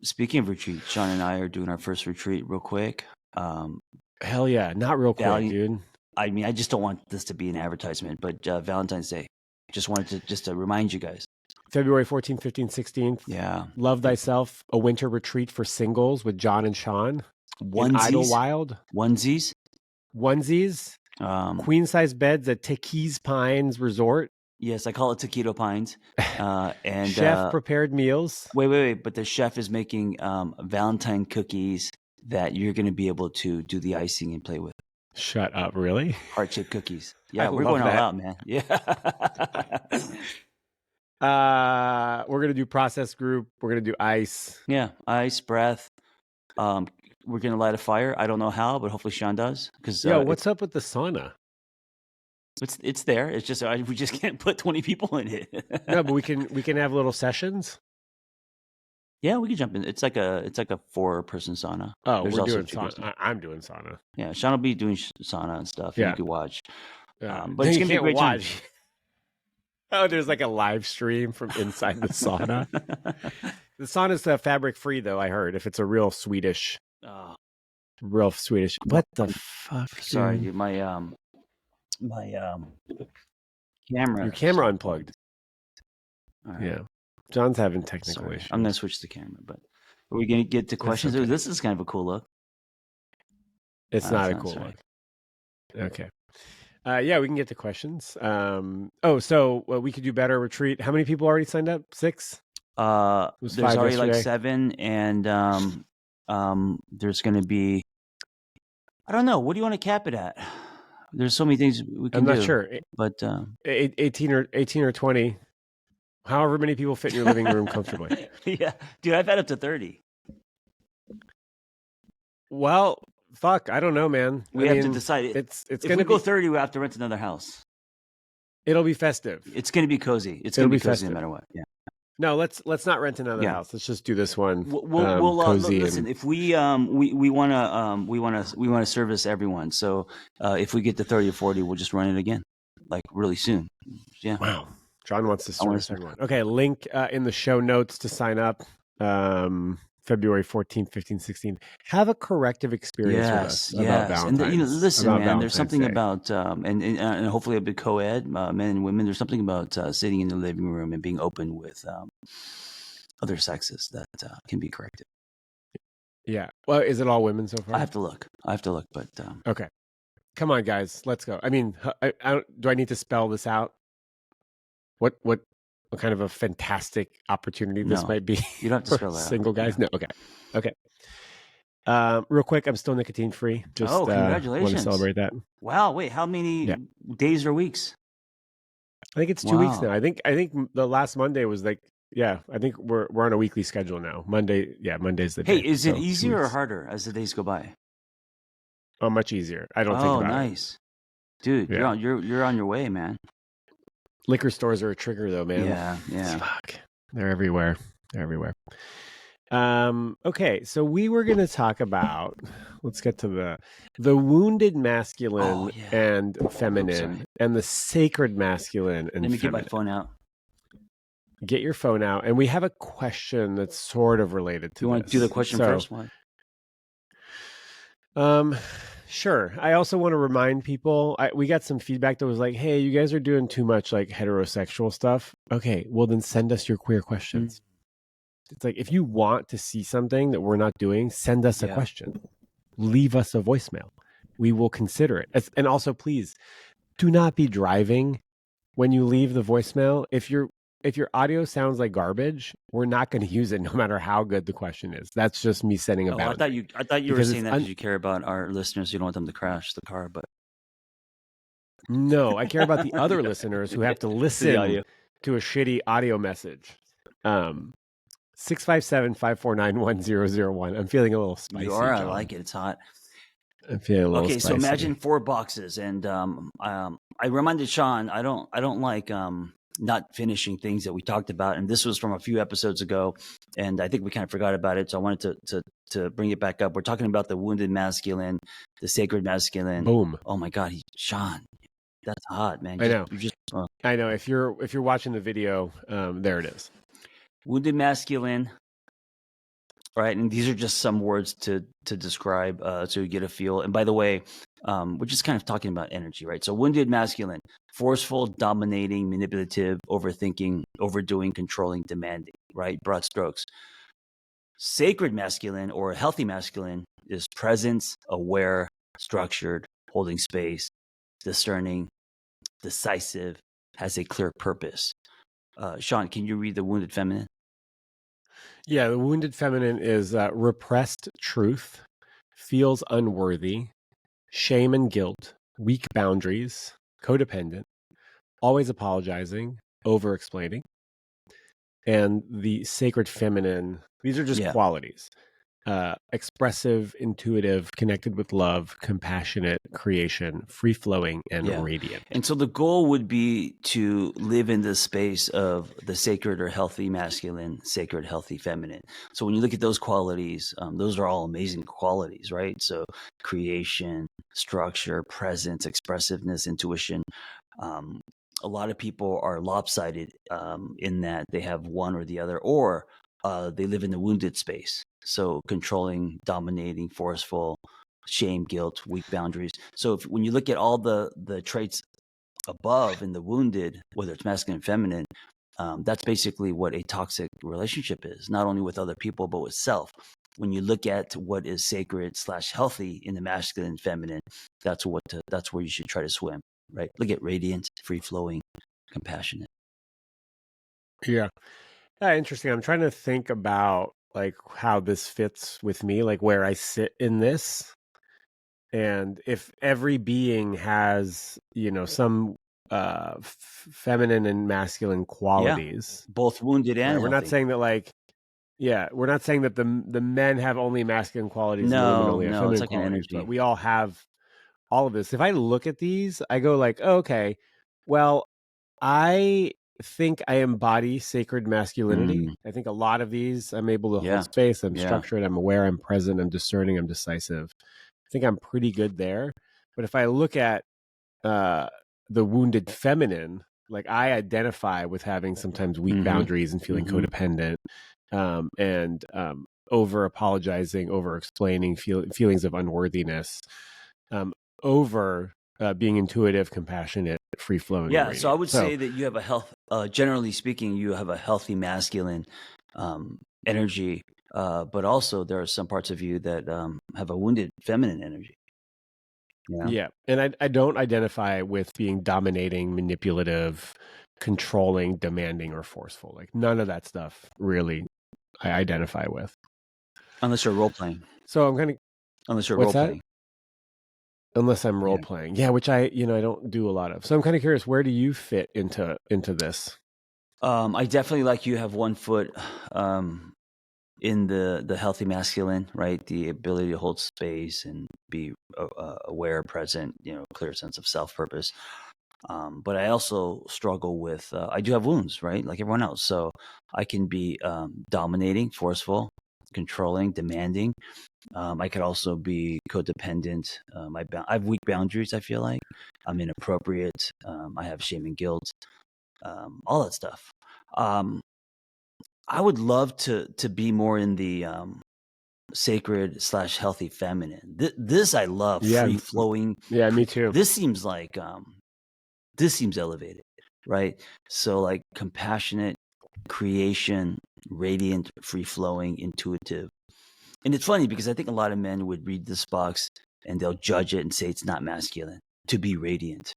[SPEAKER 1] Speaking of retreat, Shaun and I are doing our first retreat real quick.
[SPEAKER 2] Hell yeah, not real quick, dude.
[SPEAKER 1] I mean, I just don't want this to be an advertisement, but Valentine's Day. Just wanted to remind you guys.
[SPEAKER 2] February 14th, 15th, 16th.
[SPEAKER 1] Yeah.
[SPEAKER 2] Love Thyself, a winter retreat for singles with John and Shaun. In Idlewild.
[SPEAKER 1] Onesies.
[SPEAKER 2] Queen size beds at Tequis Pines Resort.
[SPEAKER 1] Yes, I call it Taquito Pines. And
[SPEAKER 2] chef prepared meals.
[SPEAKER 1] Wait. But the chef is making Valentine cookies that you're going to be able to do the icing and play with.
[SPEAKER 2] Shut up, really?
[SPEAKER 1] Heart-shaped cookies. Yeah, we're going all out, man. Yeah.
[SPEAKER 2] We're going to do process group. We're going to do ice.
[SPEAKER 1] Yeah, ice, breath. We're going to light a fire. I don't know how, but hopefully Shaun does.
[SPEAKER 2] What's up with the sauna?
[SPEAKER 1] It's there. It's just we just can't put 20 people in it.
[SPEAKER 2] No, but we can have little sessions.
[SPEAKER 1] Yeah, we can jump in. It's like a 4-person sauna.
[SPEAKER 2] Oh, we're doing sauna. I'm doing sauna.
[SPEAKER 1] Yeah, Shaun will be doing sauna and stuff. Yeah, you can watch.
[SPEAKER 2] But it's gonna be a great time. Oh, there's like a live stream from inside the sauna. The sauna's fabric free, though. I heard if it's a real Swedish. What the fuck?
[SPEAKER 1] Sorry, dude, my camera.
[SPEAKER 2] Your camera unplugged.
[SPEAKER 1] All right.
[SPEAKER 2] Yeah. John's having technical issues.
[SPEAKER 1] I'm going to switch the camera, but are we going to get to questions? Okay. This is kind of a cool look.
[SPEAKER 2] It's not a cool look. Okay. Yeah, we can get to questions. So we could do better retreat. How many people already signed up? 6?
[SPEAKER 1] There's already like 7, and there's going to be, I don't know. What do you want to cap it at? There's so many things we can do.
[SPEAKER 2] I'm not sure.
[SPEAKER 1] But
[SPEAKER 2] 18 or 20. However many people fit in your living room comfortably.
[SPEAKER 1] Yeah. Dude, I've had up to 30.
[SPEAKER 2] Well, fuck. I don't know, man.
[SPEAKER 1] We have to decide.
[SPEAKER 2] It's
[SPEAKER 1] if we go 30, we have to rent another house.
[SPEAKER 2] It'll be festive.
[SPEAKER 1] It's going to be cozy. It's going to be cozy festive. No matter what. Yeah.
[SPEAKER 2] No, let's not rent another house. Let's just do this one.
[SPEAKER 1] We'll cozy. Listen, if we want to service everyone. So if we get to 30 or 40, we'll just run it again, like really soon. Yeah.
[SPEAKER 2] Wow. John wants to service everyone. Okay, link in the show notes to sign up. February 14th, 15th, 16th. Have a corrective experience with us about Valentine's.
[SPEAKER 1] And listen, man, there's something about, and hopefully a bit co-ed, men and women, there's something about sitting in the living room and being open with other sexes that can be corrected.
[SPEAKER 2] Yeah. Well, is it all women so far?
[SPEAKER 1] I have to look, but
[SPEAKER 2] Okay. Come on, guys. Let's go. I mean, do I need to spell this out? What kind of a fantastic opportunity this
[SPEAKER 1] no,
[SPEAKER 2] might be
[SPEAKER 1] you don't have to
[SPEAKER 2] for
[SPEAKER 1] spell that out.
[SPEAKER 2] single guys?
[SPEAKER 1] Yeah.
[SPEAKER 2] No. Okay. Real quick, I'm still nicotine free. Just
[SPEAKER 1] congratulations.
[SPEAKER 2] want to celebrate that.
[SPEAKER 1] Wow, wait, how many days or weeks?
[SPEAKER 2] I think it's 2 weeks now. I think the last Monday was like, I think we're on a weekly schedule now. Monday's the day.
[SPEAKER 1] Hey, is it easier or harder as the days go by?
[SPEAKER 2] Oh, much easier. I don't think about
[SPEAKER 1] nice. Dude, you're on your way, man.
[SPEAKER 2] Liquor stores are a trigger though, man.
[SPEAKER 1] Yeah.
[SPEAKER 2] Fuck. They're everywhere. Okay, so we were going to talk about, let's get to the wounded masculine and feminine and the sacred masculine and feminine.
[SPEAKER 1] Let me get my phone out.
[SPEAKER 2] Get your phone out. And we have a question that's sort of related to
[SPEAKER 1] You want to do the question first? Why?
[SPEAKER 2] Sure. I also want to remind people, we got some feedback that was like, hey, you guys are doing too much like heterosexual stuff. Okay, well then send us your queer questions. It's like, if you want to see something that we're not doing, send us a question. Leave us a voicemail. We will consider it. And also, please, do not be driving when you leave the voicemail. If your audio sounds like garbage, we're not going to use it no matter how good the question is. That's just me setting a boundary.
[SPEAKER 1] I thought you were saying that because you care about our listeners. You don't want them to crash the car, but...
[SPEAKER 2] No, I care about the other listeners who have to listen to a shitty audio message. 657-549-1001. I'm feeling a little spicy.
[SPEAKER 1] You are.
[SPEAKER 2] John.
[SPEAKER 1] I like it. It's hot.
[SPEAKER 2] I'm feeling a little spicy.
[SPEAKER 1] So imagine 4 boxes, and I reminded Shaun I don't like not finishing things that we talked about, and this was from a few episodes ago, and I think we kind of forgot about it. So I wanted to bring it back up. We're talking about the wounded masculine, the sacred masculine.
[SPEAKER 2] Boom!
[SPEAKER 1] Oh my God, Shaun, that's hot, man.
[SPEAKER 2] I know. I know. If you're watching the video, there it is.
[SPEAKER 1] Wounded masculine, right? And these are just some words to describe, so you get a feel. And by the way, we're just kind of talking about energy, right? So wounded masculine, forceful, dominating, manipulative, overthinking, overdoing, controlling, demanding, right? Broad strokes. Sacred masculine or healthy masculine is presence, aware, structured, holding space, discerning, decisive, has a clear purpose. Shaun, can you read the wounded feminine?
[SPEAKER 2] Yeah, the wounded feminine is repressed truth, feels unworthy, shame and guilt, weak boundaries, codependent, always apologizing, over-explaining. And the sacred feminine, these are just qualities. Expressive, intuitive, connected with love, compassionate, creation, free-flowing, and radiant.
[SPEAKER 1] And so the goal would be to live in the space of the sacred or healthy masculine, sacred, healthy feminine. So when you look at those qualities, those are all amazing qualities, right? So creation, structure, presence, expressiveness, intuition. A lot of people are lopsided in that they have one or the other, or they live in the wounded space. So controlling, dominating, forceful, shame, guilt, weak boundaries. So when you look at all the traits above in the wounded, whether it's masculine and feminine, that's basically what a toxic relationship is, not only with other people, but with self. When you look at what is sacred / healthy in the masculine and feminine, that's where you should try to swim, right? Look at radiant, free-flowing, compassionate.
[SPEAKER 2] Yeah. Interesting. I'm trying to think about like how this fits with me, like where I sit in this. And if every being has, some feminine and masculine qualities,
[SPEAKER 1] both wounded and
[SPEAKER 2] we're not saying that we're not saying that the men have only masculine qualities and the women only have feminine qualities, but we all have all of this. If I look at these, I go like, okay, well, I think I embody sacred masculinity. I think a lot of these, I'm able to hold space, I'm structured, I'm aware, I'm present, I'm discerning, I'm decisive. I think I'm pretty good there. But if I look at the wounded feminine, like I identify with having sometimes weak boundaries and feeling codependent, and over apologizing, over explaining, feelings of unworthiness, over being intuitive, compassionate, free flowing.
[SPEAKER 1] Yeah, so I would say that you have generally speaking, you have a healthy masculine energy. but also there are some parts of you that have a wounded feminine energy.
[SPEAKER 2] Yeah. And I don't identify with being dominating, manipulative, controlling, demanding, or forceful. Like none of that stuff really I identify with.
[SPEAKER 1] Unless you're role playing.
[SPEAKER 2] So I'm kind of
[SPEAKER 1] Unless you're role playing.
[SPEAKER 2] Unless I'm role playing. Yeah, which I don't do a lot of. So I'm kind of curious, where do you fit into this?
[SPEAKER 1] I definitely, like you, have one foot in the healthy masculine, right? The ability to hold space and be aware, present, clear sense of self purpose. But I also struggle with, I do have wounds, right? Like everyone else. So I can be dominating, forceful, controlling, demanding. I could also be codependent. I have weak boundaries, I feel like. I'm inappropriate. I have shame and guilt, all that stuff. I would love to be more in the sacred / healthy feminine. This I love, free flowing.
[SPEAKER 2] Yeah, me too.
[SPEAKER 1] This seems like this seems elevated, right? So like compassionate, creation, radiant, free flowing, intuitive. And it's funny because I think a lot of men would read this box and they'll judge it and say it's not masculine to be radiant,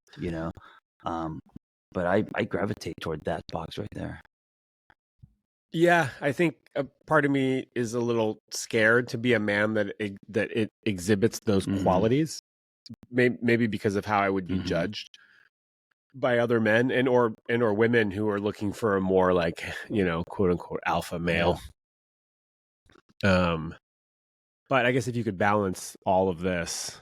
[SPEAKER 1] but I gravitate toward that box right there.
[SPEAKER 2] Yeah, I think a part of me is a little scared to be a man that it exhibits those qualities. Maybe because of how I would be judged by other men and or women who are looking for a more like, quote unquote alpha male. But I guess if you could balance all of this,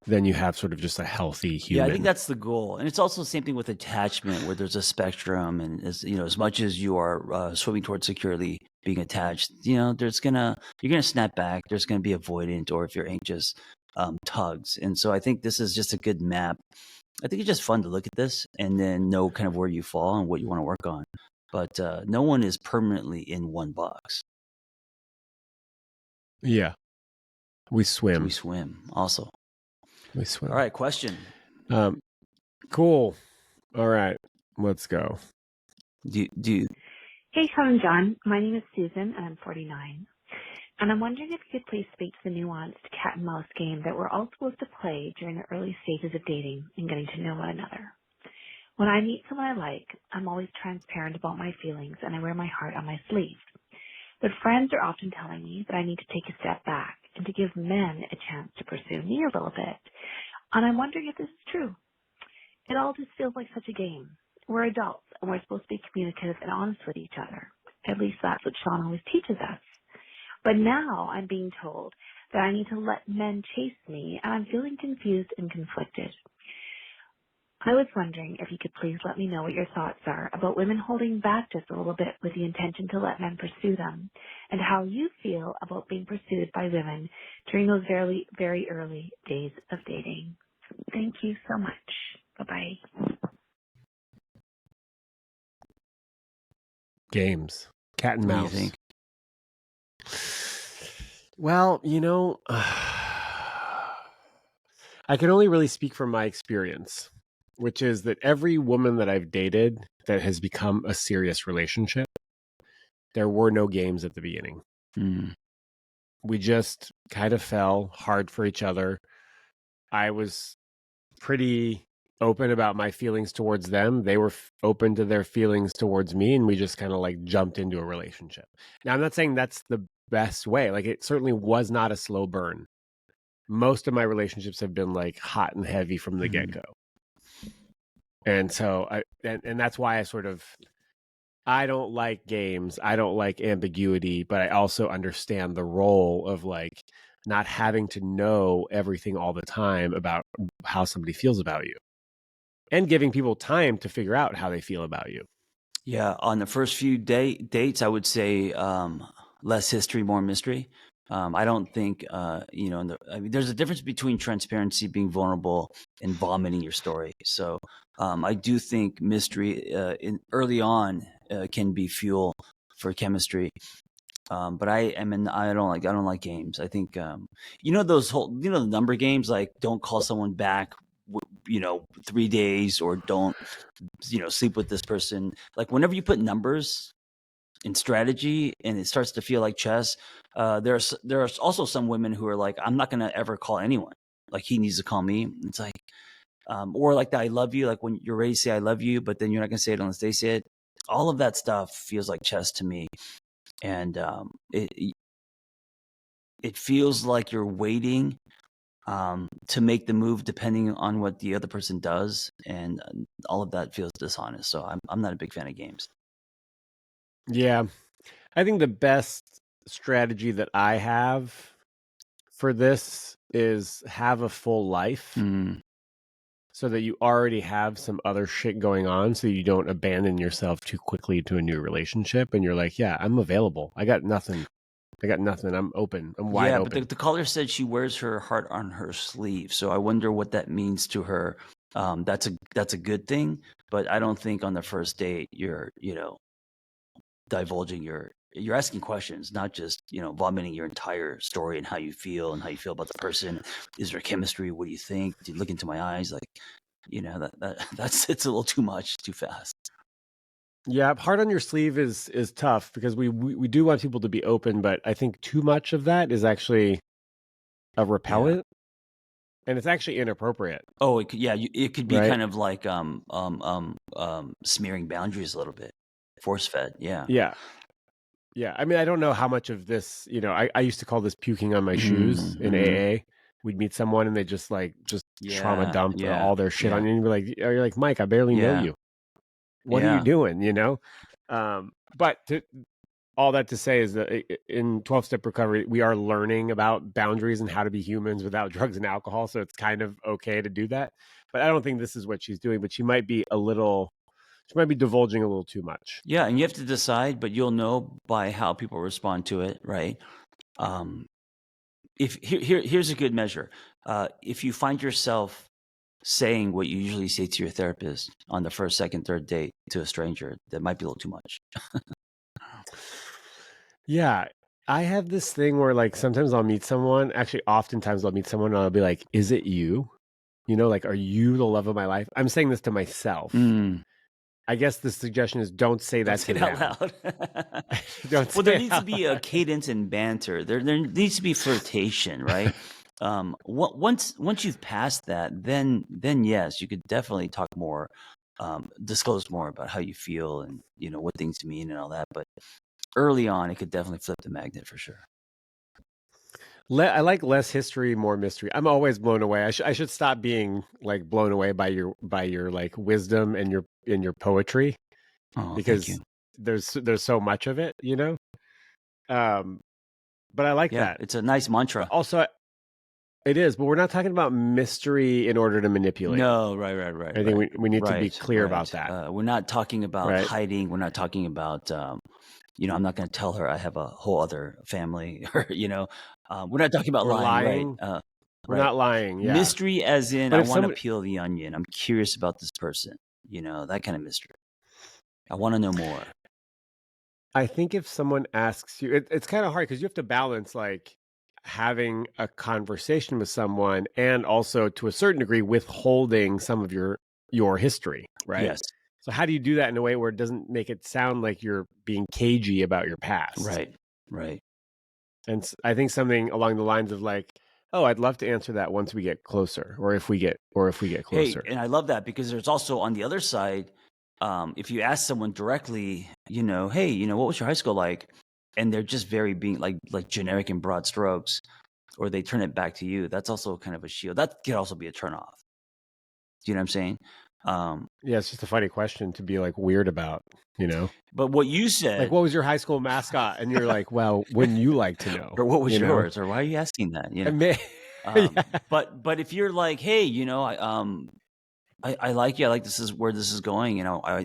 [SPEAKER 2] then you have sort of just a healthy human.
[SPEAKER 1] Yeah, I think that's the goal. And it's also the same thing with attachment, where there's a spectrum. And as much as you are swimming towards securely being attached, you're gonna snap back. There's gonna be avoidant, or if you're anxious, tugs. And so I think this is just a good map. I think it's just fun to look at this and then know kind of where you fall and what you want to work on. But no one is permanently in one box.
[SPEAKER 2] Yeah. We swim.
[SPEAKER 1] Also.
[SPEAKER 2] We swim.
[SPEAKER 1] All right, question.
[SPEAKER 2] Cool. All right, let's go.
[SPEAKER 1] Do you...
[SPEAKER 3] Hey, Shaun and John. My name is Susan, and I'm 49. And I'm wondering if you could please speak to the nuanced cat and mouse game that we're all supposed to play during the early stages of dating and getting to know one another. When I meet someone I like, I'm always transparent about my feelings, and I wear my heart on my sleeve. But friends are often telling me that I need to take a step back and to give men a chance to pursue me a little bit. And I'm wondering if this is true. It all just feels like such a game. We're adults, and we're supposed to be communicative and honest with each other. At least that's what Shaun always teaches us. But now I'm being told that I need to let men chase me, and I'm feeling confused and conflicted. I was wondering if you could please let me know what your thoughts are about women holding back just a little bit with the intention to let men pursue them, and how you feel about being pursued by women during those very, very early days of dating. Thank you so much. Bye-bye.
[SPEAKER 2] Games. Cat and mouse.
[SPEAKER 1] What do you think?
[SPEAKER 2] Well, I can only really speak from my experience, which is that every woman that I've dated that has become a serious relationship, there were no games at the beginning. We just kind of fell hard for each other. I was pretty open about my feelings towards them. They were open to their feelings towards me, and we just kind of like jumped into a relationship. Now, I'm not saying that's the best way. Like, it certainly was not a slow burn. Most of my relationships have been like hot and heavy from the get-go. And so and that's why I don't like games. I don't like ambiguity, but I also understand the role of like not having to know everything all the time about how somebody feels about you, and giving people time to figure out how they feel about you.
[SPEAKER 1] Yeah, on the first few dates, I would say less history, more mystery. I don't think, there's a difference between transparency, being vulnerable, and vomiting your story. So I do think mystery early on can be fuel for chemistry. But I don't like games. I think, the number games, like don't call someone back, 3 days, or don't, sleep with this person. Like whenever you put numbers, in strategy, and it starts to feel like chess. There are also some women who are like, I'm not going to ever call anyone. Like, he needs to call me. It's like, or like the I love you, like when you're ready to say I love you, but then you're not going to say it unless they say it. All of that stuff feels like chess to me. And it feels like you're waiting to make the move depending on what the other person does. And all of that feels dishonest. So I'm not a big fan of games.
[SPEAKER 2] Yeah. I think the best strategy that I have for this is have a full life so that you already have some other shit going on, so you don't abandon yourself too quickly to a new relationship. And you're like, yeah, I'm available. I got nothing. I'm open. I'm wide open.
[SPEAKER 1] But the caller said she wears her heart on her sleeve. So I wonder what that means to her. That's a good thing, but I don't think on the first date you're divulging you're asking questions, not just vomiting your entire story and how you feel about the person. Is there chemistry? What do you think? Do you look into my eyes? Like, that's it's a little too much, too fast.
[SPEAKER 2] Yeah, heart on your sleeve is tough because we do want people to be open, but I think too much of that is actually a repellent, and it's actually inappropriate.
[SPEAKER 1] Oh, it could be kind of like smearing boundaries a little bit, force fed. Yeah.
[SPEAKER 2] I mean, I don't know how much of this, I used to call this puking on my shoes in AA. We'd meet someone and they just trauma dump all their shit on you, and you're like, Mike, I barely know you. What are you doing? But all that to say is that in 12-step recovery, we are learning about boundaries and how to be humans without drugs and alcohol. So it's kind of okay to do that. But I don't think this is what she's doing. But she might be divulging a little too much.
[SPEAKER 1] Yeah, and you have to decide, but you'll know by how people respond to it, right? Here's a good measure. If you find yourself saying what you usually say to your therapist on the first, second, third date to a stranger, that might be a little too much.
[SPEAKER 2] Yeah, I have this thing where sometimes I'll meet someone. Actually, oftentimes I'll meet someone and I'll be like, "Is it you? Are you the love of my life?" I'm saying this to myself. I guess the suggestion is don't say that to them
[SPEAKER 1] out loud. There needs to be a cadence and banter. There needs to be flirtation, right? Once you've passed that, then yes, you could definitely talk more, disclose more about how you feel and what things mean and all that. But early on, it could definitely flip the magnet for sure.
[SPEAKER 2] I like less history, more mystery. I'm always blown away. I should stop being blown away by your wisdom and your poetry, because there's so much of it, But I like that.
[SPEAKER 1] It's a nice mantra.
[SPEAKER 2] Also, it is, but we're not talking about mystery in order to manipulate.
[SPEAKER 1] No, right.
[SPEAKER 2] I think we need to be clear about that.
[SPEAKER 1] We're not talking about hiding. We're not talking about I'm not going to tell her I have a whole other family, or we're not talking about lying. Right?
[SPEAKER 2] We're not lying. Yeah.
[SPEAKER 1] Mystery, as in I want to peel the onion. I'm curious about this person. That kind of mystery. I want to know more.
[SPEAKER 2] I think if someone asks you, it's kind of hard because you have to balance having a conversation with someone and also to a certain degree withholding some of your history, right?
[SPEAKER 1] Yes.
[SPEAKER 2] So how do you do that in a way where it doesn't make it sound like you're being cagey about your past?
[SPEAKER 1] Right.
[SPEAKER 2] And I think something along the lines of oh, I'd love to answer that once we get closer, or if we get closer.
[SPEAKER 1] Hey, and I love that because there's also on the other side, if you ask someone directly, hey, what was your high school like? And they're just very being like generic and broad strokes, or they turn it back to you. That's also kind of a shield. That could also be a turnoff. Do you know what I'm saying?
[SPEAKER 2] Yeah, it's just a funny question to be weird about,
[SPEAKER 1] But what you said,
[SPEAKER 2] what was your high school mascot? And you're like, well, wouldn't you like to know?
[SPEAKER 1] Or what was yours? Or why are you asking that? But if you're like, hey, I like you. I like this is where this is going. I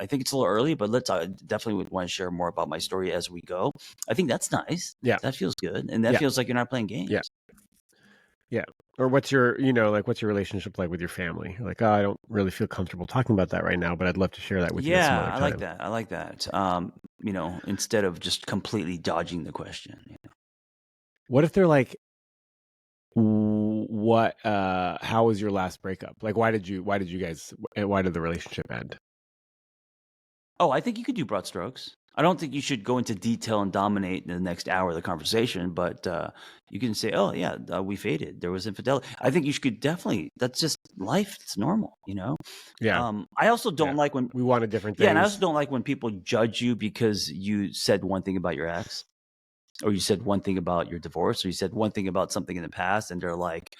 [SPEAKER 1] think it's a little early, but I definitely would want to share more about my story as we go. I think that's nice.
[SPEAKER 2] Yeah,
[SPEAKER 1] that feels good, and that feels like you're not playing games.
[SPEAKER 2] Yeah. Or what's your relationship like with your family? You're like, oh, I don't really feel comfortable talking about that right now, but I'd love to share that with you.
[SPEAKER 1] Yeah, I like that. I like that. Instead of just completely dodging the question.
[SPEAKER 2] What if they're like, what? How was your last breakup? Why did the relationship end?
[SPEAKER 1] Oh, I think you could do broad strokes. I don't think you should go into detail and dominate in the next hour of the conversation, but you can say, "Oh yeah, we faded. There was infidelity." I think you should definitely. That's just life. It's normal, you know.
[SPEAKER 2] Yeah.
[SPEAKER 1] I also don't like when
[SPEAKER 2] we wanted different things.
[SPEAKER 1] Yeah, and I also don't like when people judge you because you said one thing about your ex, or you said one thing about your divorce, or you said one thing about something in the past, and they're like,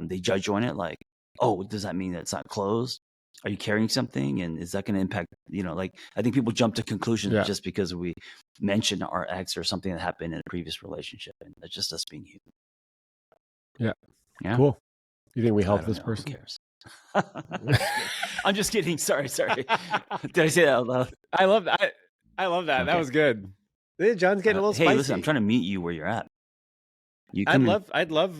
[SPEAKER 1] they judge you on it. Like, oh, does that mean that it's not closed? Are you carrying something, and is that going to impact? Like I think people jump to conclusions just because we mentioned our ex or something that happened in a previous relationship, and that's just us being human.
[SPEAKER 2] Yeah. Cool. You think we help this person?
[SPEAKER 1] Who cares? I'm just kidding. Sorry. Did I say that out loud?
[SPEAKER 2] I love that. I love that. Okay. That was good. John's getting a little spicy.
[SPEAKER 1] Hey, listen, I'm trying to meet you where you're at.
[SPEAKER 2] I'd love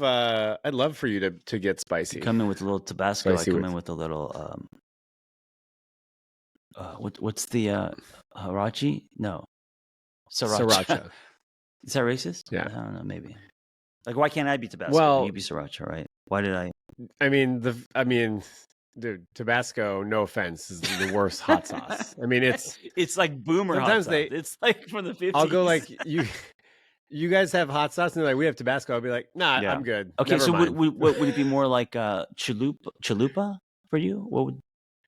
[SPEAKER 2] for you to get spicy.
[SPEAKER 1] You come in with a little Tabasco. I come in with a little. What's the Hirachi? No, Sriracha. Is that racist?
[SPEAKER 2] Yeah,
[SPEAKER 1] I don't know. Maybe. Like, why can't I be Tabasco?
[SPEAKER 2] Well,
[SPEAKER 1] you be Sriracha, right? Why did I?
[SPEAKER 2] I mean, dude, Tabasco. No offense, is the worst hot sauce. I mean, it's
[SPEAKER 1] like boomer. Sometimes hot sauce. It's like from the 50s.
[SPEAKER 2] I'll go like you. You guys have hot sauce, and they're like, we have Tabasco. I'll be like, nah, I'm good.
[SPEAKER 1] Okay,
[SPEAKER 2] never
[SPEAKER 1] so
[SPEAKER 2] mind.
[SPEAKER 1] would it be more like chalupa for you? What would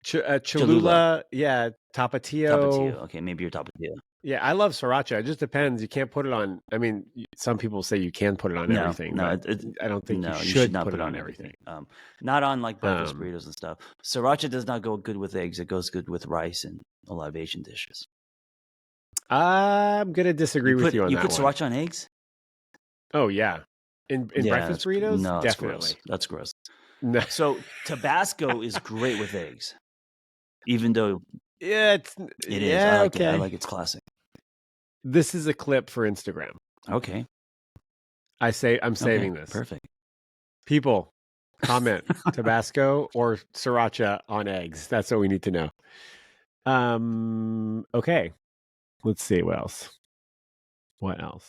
[SPEAKER 2] Cholula? Yeah, Tapatio.
[SPEAKER 1] Okay, maybe you're Tapatio.
[SPEAKER 2] Yeah, I love Sriracha. It just depends. You can't put it on. I mean, some people say you can put it on everything. No, I don't think you should not put it on everything.
[SPEAKER 1] Not on like breakfast burritos and stuff. Sriracha does not go good with eggs. It goes good with rice and a lot of Asian dishes.
[SPEAKER 2] I'm gonna disagree with you on that.
[SPEAKER 1] You put sriracha on eggs?
[SPEAKER 2] Oh yeah, in breakfast burritos.
[SPEAKER 1] No,
[SPEAKER 2] definitely.
[SPEAKER 1] That's gross.
[SPEAKER 2] No.
[SPEAKER 1] So Tabasco is great with eggs, even though
[SPEAKER 2] it is.
[SPEAKER 1] Yeah, I like it's classic.
[SPEAKER 2] This is a clip for Instagram.
[SPEAKER 1] Okay.
[SPEAKER 2] I'm saving this.
[SPEAKER 1] Perfect.
[SPEAKER 2] People, comment Tabasco or sriracha on eggs. That's what we need to know. Okay. Let's see what else.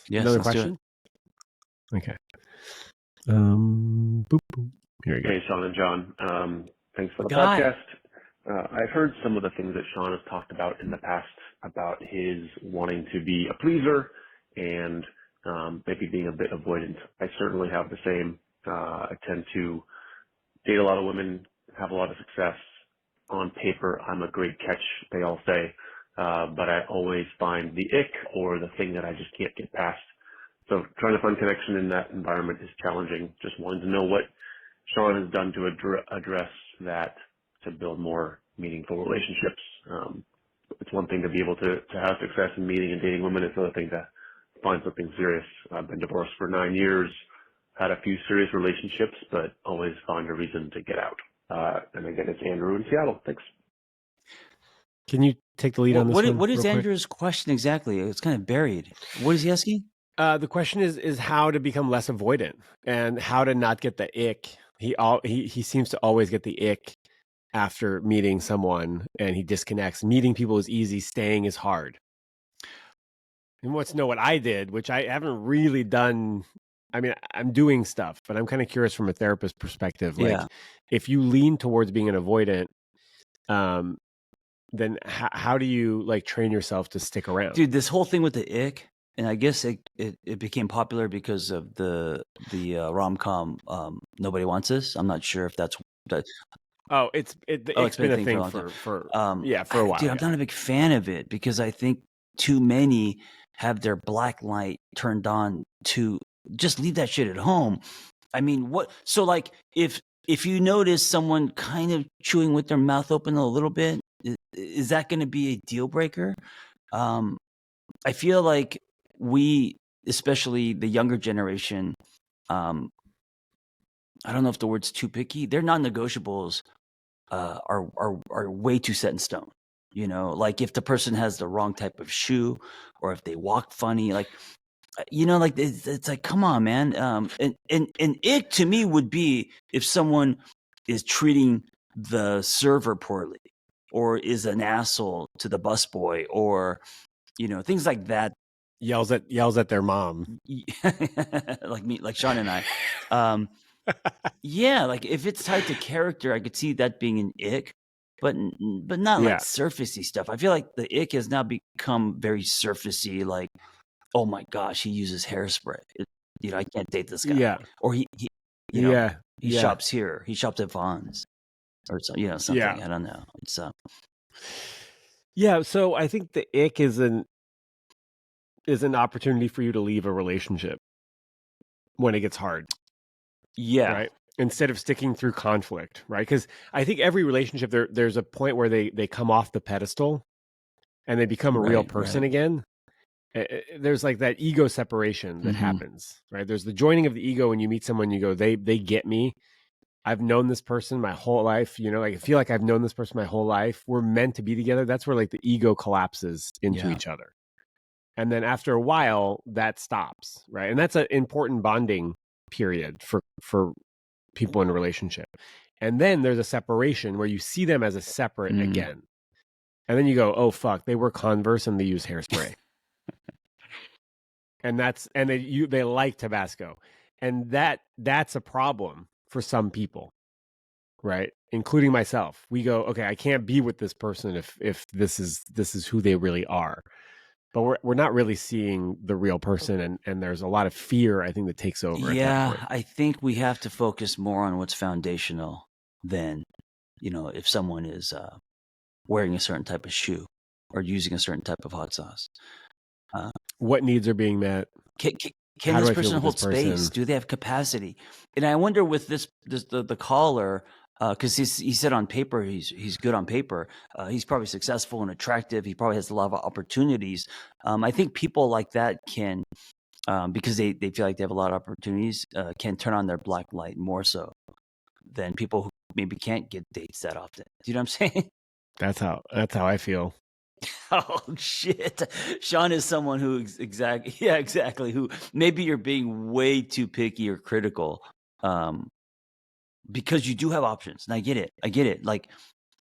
[SPEAKER 1] Yes,
[SPEAKER 2] another question. Okay. Boop, boop. Here we go.
[SPEAKER 4] Hey, Shaun and John. Thanks for the podcast. I've heard some of the things that Shaun has talked about in the past about his wanting to be a pleaser and maybe being a bit avoidant. I certainly have the same. I tend to date a lot of women, have a lot of success. On paper, I'm a great catch, they all say. But I always find the ick or the thing that I just can't get past. So trying to find connection in that environment is challenging. Just wanted to know what Shaun has done to address that to build more meaningful relationships. It's one thing to be able to have success in meeting and dating women. It's another thing to find something serious. I've been divorced for 9 years, had a few serious relationships, but always find a reason to get out. And again, it's Andrew in Seattle. Thanks.
[SPEAKER 2] Can you take the lead on this one?
[SPEAKER 1] What is Andrew's question exactly? It's kind of buried. What is he asking?
[SPEAKER 2] The question is how to become less avoidant and how to not get the ick. He seems to always get the ick after meeting someone, and he disconnects. Meeting people is easy, staying is hard. And wants to know what I did, which I haven't really done. I mean, I'm doing stuff, but I'm kind of curious from a therapist perspective. Like, if you lean towards being an avoidant, then how do you like train yourself to stick around?
[SPEAKER 1] Dude, this whole thing with the ick, and I guess it became popular because of the rom-com Nobody Wants This. I'm not sure if that's that.
[SPEAKER 2] Oh, it's been a thing for a while.
[SPEAKER 1] Dude, I'm not a big fan of it because I think too many have their black light turned on to just leave that shit at home. I mean, what? So like, if you notice someone kind of chewing with their mouth open a little bit, is that going to be a deal breaker? I feel like we, especially the younger generation, I don't know if the word's too picky. Their non-negotiables are way too set in stone. You know, like if the person has the wrong type of shoe, or if they walk funny, like, you know, like it's like, come on, man. And it to me would be if someone is treating the server poorly, or is an asshole to the busboy, or, you know, things like that.
[SPEAKER 2] Yells at their mom.
[SPEAKER 1] like Shaun and I. Yeah, like if it's tied to character, I could see that being an ick. but not like surfacey stuff. I feel like the ick has now become very surfacey. Like, oh my gosh, he uses hairspray. I can't date this guy.
[SPEAKER 2] Yeah.
[SPEAKER 1] Or he shops here. He shops at Vons, or something.
[SPEAKER 2] Yeah.
[SPEAKER 1] I don't know. It's
[SPEAKER 2] Yeah. So I think the ick is an opportunity for you to leave a relationship when it gets hard.
[SPEAKER 1] Yeah.
[SPEAKER 2] Right. Instead of sticking through conflict, right? Because I think every relationship there's a point where they come off the pedestal and they become a real person again. There's like that ego separation that happens, right? There's the joining of the ego when you meet someone, you go, they get me. I've known this person my whole life, like I feel like I've known this person my whole life. We're meant to be together. That's where like the ego collapses into each other. And then after a while that stops, right? And that's an important bonding period for people in a relationship. And then there's a separation where you see them as a separate again. And then you go, oh fuck, they wear Converse and they use hairspray. And they like Tabasco. And that's a problem for some people, right? Including myself. We go, okay, I can't be with this person if this is who they really are. But we're not really seeing the real person, and there's a lot of fear, I think, that takes over.
[SPEAKER 1] Yeah, I think we have to focus more on what's foundational than, if someone is wearing a certain type of shoe or using a certain type of hot sauce.
[SPEAKER 2] What needs are being met?
[SPEAKER 1] Can this person hold space? Do they have capacity? And I wonder with the caller, because he said on paper he's good on paper. He's probably successful and attractive. He probably has a lot of opportunities. I think people like that can, because they feel like they have a lot of opportunities, can turn on their black light more so than people who maybe can't get dates that often. Do you know what I'm saying?
[SPEAKER 2] That's how I feel.
[SPEAKER 1] Oh shit! Shaun is someone who exactly. Who maybe you're being way too picky or critical, because you do have options, and I get it. Like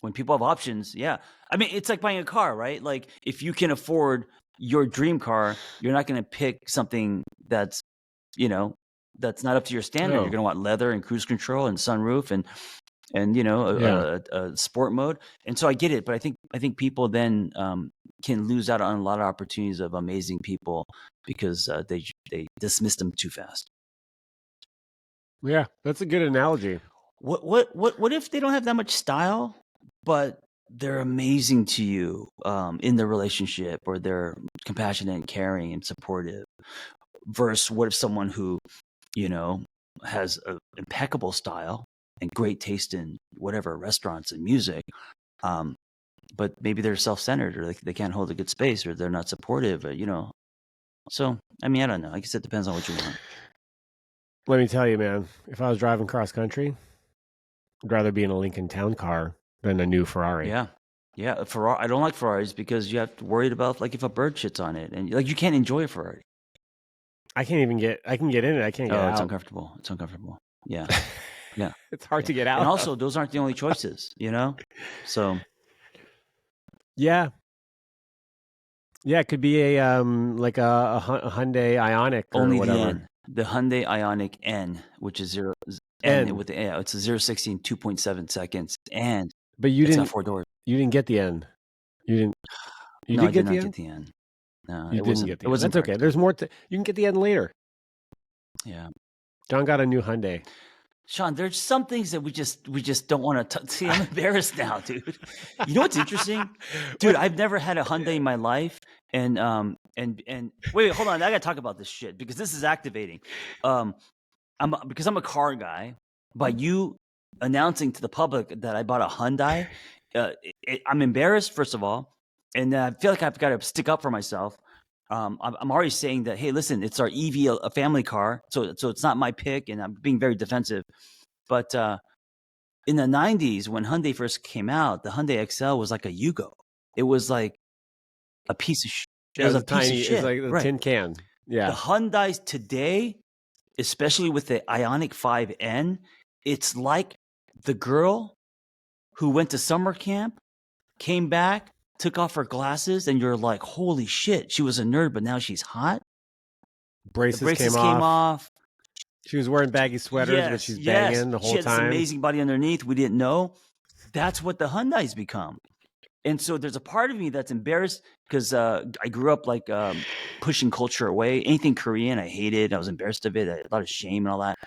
[SPEAKER 1] when people have options, yeah. I mean, it's like buying a car, right? Like if you can afford your dream car, you're not going to pick something that's that's not up to your standard. You're going to want leather and cruise control and sunroof and a sport mode. And so I get it, but I think people then can lose out on a lot of opportunities of amazing people because they dismiss them too fast.
[SPEAKER 2] Yeah, that's a good analogy.
[SPEAKER 1] What if they don't have that much style, but they're amazing to you in the relationship, or they're compassionate and caring and supportive? Versus what if someone who has an impeccable style and great taste in whatever restaurants and music, but maybe they're self-centered, or they can't hold a good space, or they're not supportive, So, I mean, I don't know. I guess it depends on what you want.
[SPEAKER 2] Let me tell you, man, if I was driving cross country, I'd rather be in a Lincoln Town car than a new Ferrari.
[SPEAKER 1] Yeah. Ferrari. I don't like Ferraris because you have to worry about like if a bird shits on it, and like you can't enjoy a Ferrari.
[SPEAKER 2] I can get in it. I can't get out.
[SPEAKER 1] It's uncomfortable. Yeah. Yeah.
[SPEAKER 2] It's hard to get out.
[SPEAKER 1] And also, those aren't the only choices, So.
[SPEAKER 2] Yeah. Yeah, it could be a like a Hyundai Ioniq or
[SPEAKER 1] only
[SPEAKER 2] whatever.
[SPEAKER 1] The Hyundai Ioniq N, which is N with the it's a 0-60 in 2.7 seconds, and
[SPEAKER 2] but you didn't
[SPEAKER 1] have 4 doors.
[SPEAKER 2] You didn't get the N. You didn't. You
[SPEAKER 1] no,
[SPEAKER 2] did get
[SPEAKER 1] I did
[SPEAKER 2] the
[SPEAKER 1] not
[SPEAKER 2] N?
[SPEAKER 1] get the N. No,
[SPEAKER 2] you didn't get the N. That's okay. There's more. You can get the N later.
[SPEAKER 1] Yeah.
[SPEAKER 2] John got a new Hyundai.
[SPEAKER 1] Shaun, there's some things that we just don't want to see. I'm embarrassed now, dude. You know what's interesting, dude? I've never had a Hyundai in my life, and wait, hold on. I gotta talk about this shit because this is activating. I'm a car guy. By you announcing to the public that I bought a Hyundai, I'm embarrassed, first of all, and I feel like I've got to stick up for myself. I'm already saying that, hey, listen, it's our EV, a family car, so it's not my pick, and I'm being very defensive. But in the 90s, when Hyundai first came out, the Hyundai XL was like a Yugo. It was like a piece of shit.
[SPEAKER 2] It was a piece of shit. It was like a tin can. Yeah.
[SPEAKER 1] The Hyundais today, especially with the Ioniq 5N, it's like the girl who went to summer camp, came back, took off her glasses, and you're like, holy shit, she was a nerd, but now she's hot.
[SPEAKER 2] Braces came off. She was wearing baggy sweaters, but she's banging the whole time.
[SPEAKER 1] She had this amazing body underneath. We didn't know. that's what the Hyundai's become. And so there's a part of me that's embarrassed because I grew up like pushing culture away. Anything Korean, I hated. I was embarrassed of it. I had a lot of shame and all that.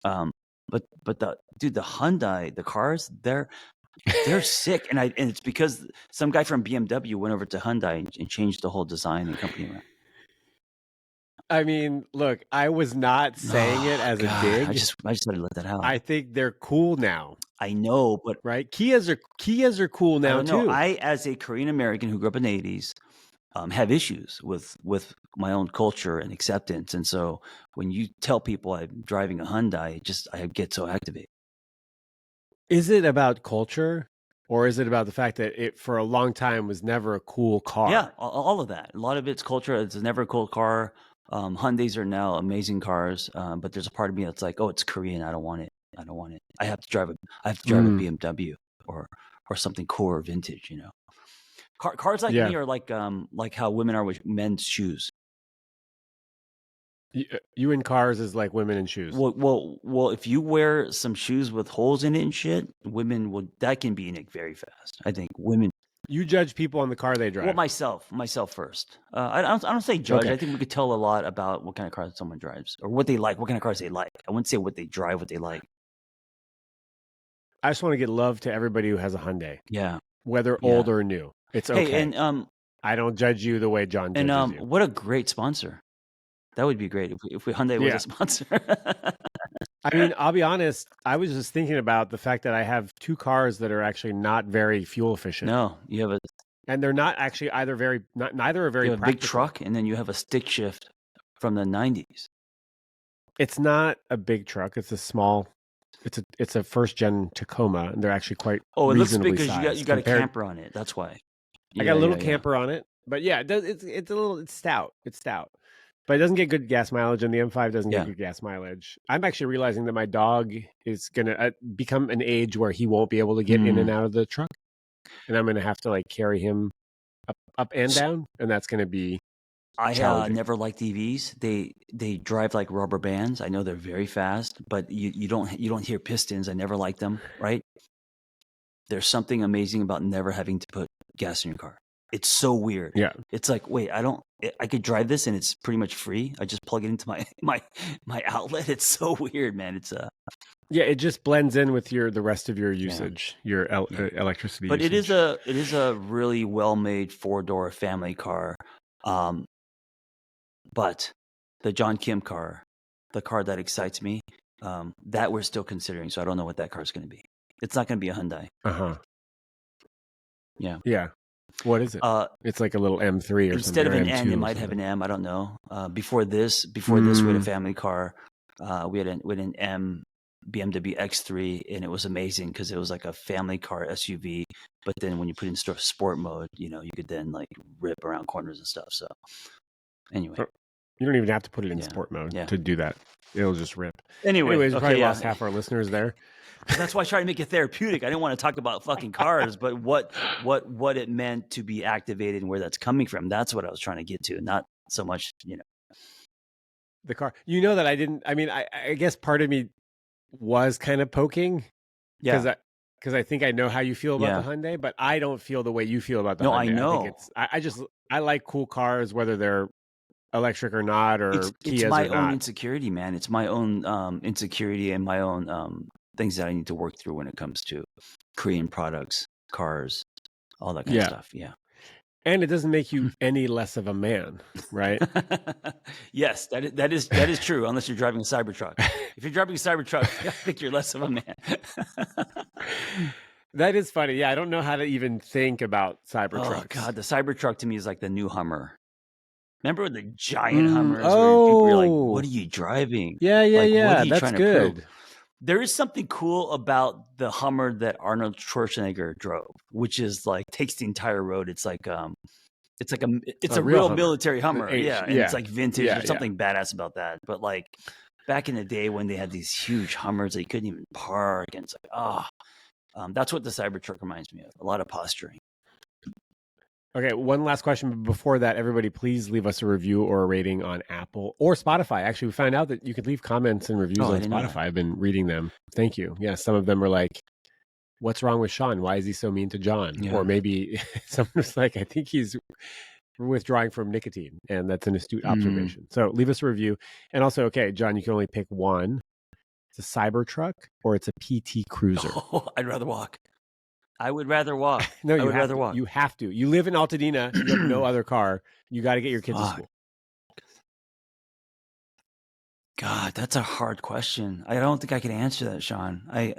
[SPEAKER 1] But the Hyundai, the cars, they're sick. And it's because some guy from BMW went over to Hyundai and changed the whole design and company around.
[SPEAKER 2] I mean, look, I was not saying it as a dig.
[SPEAKER 1] I just had to let that out.
[SPEAKER 2] I think they're cool now.
[SPEAKER 1] I know, but
[SPEAKER 2] right, Kias are cool now too.
[SPEAKER 1] I, as a Korean American who grew up in the 80s, have issues with my own culture and acceptance. And so when you tell people I'm driving a Hyundai, I get so activated.
[SPEAKER 2] Is it about culture, or is it about the fact that it for a long time was never a cool car?
[SPEAKER 1] Yeah, all of that. A lot of it's culture. It's never a cool car. Hyundais are now amazing cars, but there's a part of me that's like, oh, it's Korean. I don't want it. I have to drive a BMW or something cool or vintage. You know, cars like me are like how women are with men's shoes.
[SPEAKER 2] You in cars is like women in shoes.
[SPEAKER 1] Well, if you wear some shoes with holes in it and shit, that can be Nick very fast. I think women.
[SPEAKER 2] You judge people on the car they drive.
[SPEAKER 1] Well, myself first. I don't say judge. Okay. I think we could tell a lot about what kind of car someone drives or what they like, what kind of cars they like. I wouldn't say what they drive, what they like.
[SPEAKER 2] I just want to get love to everybody who has a Hyundai.
[SPEAKER 1] Yeah.
[SPEAKER 2] Whether old or new. It's okay.
[SPEAKER 1] Hey, and
[SPEAKER 2] I don't judge you the way John judges you.
[SPEAKER 1] What a great sponsor. That would be great if Hyundai was a sponsor.
[SPEAKER 2] I mean, I'll be honest. I was just thinking about the fact that I have two cars that are actually not very fuel efficient.
[SPEAKER 1] No, you have
[SPEAKER 2] and they're not actually neither are very.
[SPEAKER 1] You have a big truck, and then you have a stick shift from the 90s.
[SPEAKER 2] It's not a big truck. It's a small. It's a first gen Tacoma, and they're actually quite.
[SPEAKER 1] Oh, it looks big
[SPEAKER 2] because
[SPEAKER 1] you got a camper on it. That's why.
[SPEAKER 2] I got a little camper on it, but yeah, it's stout. It's stout. But it doesn't get good gas mileage, and the M5 doesn't get good gas mileage. I'm actually realizing that my dog is going to become an age where he won't be able to get in and out of the truck. And I'm going to have to carry him up and down, and that's going to be
[SPEAKER 1] I never liked EVs. They drive like rubber bands. I know they're very fast, but you don't hear pistons. I never liked them, right? There's something amazing about never having to put gas in your car. It's so weird.
[SPEAKER 2] Yeah.
[SPEAKER 1] It's like, wait, I could drive this and it's pretty much free. I just plug it into my outlet. It's so weird, man. It's
[SPEAKER 2] yeah, it just blends in with the rest of your usage, your electricity
[SPEAKER 1] but
[SPEAKER 2] usage.
[SPEAKER 1] It is a really well-made 4-door family car. But the John Kim car, the car that excites me, that we're still considering, so I don't know what that car is going to be. It's not going to be a Hyundai.
[SPEAKER 2] Uh-huh.
[SPEAKER 1] Yeah.
[SPEAKER 2] Yeah. What is it? It's like a little M3 or something.
[SPEAKER 1] Instead of an N, it might have an M. I don't know. Before this, we had a family car. We had an M BMW X3, and it was amazing because it was like a family car SUV. But then when you put it in sport mode, you could then rip around corners and stuff. So anyway,
[SPEAKER 2] you don't even have to put it in sport mode to do that. It'll just rip.
[SPEAKER 1] Anyways,
[SPEAKER 2] we probably lost half our listeners there.
[SPEAKER 1] That's why I tried to make it therapeutic. I didn't want to talk about fucking cars, but what it meant to be activated and where that's coming from. That's what I was trying to get to, not so much,
[SPEAKER 2] the car. That I didn't. I mean, I guess part of me was kind of poking, because I think I know how you feel about the Hyundai, but I don't feel the way you feel about the Hyundai.
[SPEAKER 1] I know.
[SPEAKER 2] I like cool cars, whether they're electric or not, or
[SPEAKER 1] it's my own insecurity, man. It's my own insecurity and my own things that I need to work through when it comes to Korean products, cars, all that kind of stuff. Yeah.
[SPEAKER 2] And it doesn't make you any less of a man, right?
[SPEAKER 1] Yes, that is true, unless you're driving a Cybertruck. If you're driving a Cybertruck, I think you're less of a man.
[SPEAKER 2] That is funny. Yeah, I don't know how to even think about Cybertrucks.
[SPEAKER 1] Oh, God, the Cybertruck to me is like the new Hummer. Remember the giant Hummers where people were like, what are you driving?
[SPEAKER 2] Yeah. That's good.
[SPEAKER 1] There is something cool about the Hummer that Arnold Schwarzenegger drove, which is takes the entire road. It's like it's a real Hummer. Military Hummer. It's like vintage. There's something badass about that. But back in the day when they had these huge Hummers that you couldn't even park, and it's that's what the Cybertruck reminds me of. A lot of posturing.
[SPEAKER 2] Okay, one last question. But before that, everybody, please leave us a review or a rating on Apple or Spotify. Actually, we found out that you could leave comments and reviews on Spotify. I've been reading them. Thank you. Yeah, some of them are what's wrong with Shaun? Why is he so mean to John?
[SPEAKER 1] Yeah.
[SPEAKER 2] Or maybe someone's like, I think he's withdrawing from nicotine, and that's an astute observation. So leave us a review. And also, okay, John, you can only pick one. It's a Cybertruck or it's a PT Cruiser.
[SPEAKER 1] Oh, I'd rather walk. I would rather walk.
[SPEAKER 2] No,
[SPEAKER 1] I would rather
[SPEAKER 2] to.
[SPEAKER 1] walk.
[SPEAKER 2] You have to. You live in Altadena. You have no other car. You got to get your kids to school.
[SPEAKER 1] God, that's a hard question. I don't think I can answer that, Shaun. I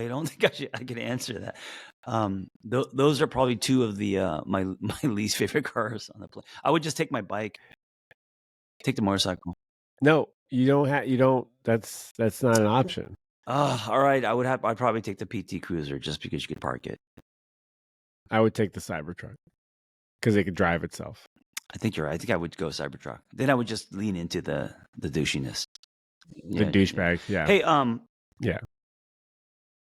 [SPEAKER 1] don't think I can answer that. Those are probably two of the my least favorite cars on the plane. I would just take my bike, take the motorcycle.
[SPEAKER 2] No, you don't. That's not an option.
[SPEAKER 1] All right. I'd probably take the PT Cruiser just because you could park it.
[SPEAKER 2] I would take the Cybertruck because it could drive itself.
[SPEAKER 1] I think you're right. I think I would go Cybertruck. Then I would just lean into the douchiness.
[SPEAKER 2] The douchebag. Yeah.
[SPEAKER 1] Hey,
[SPEAKER 2] yeah.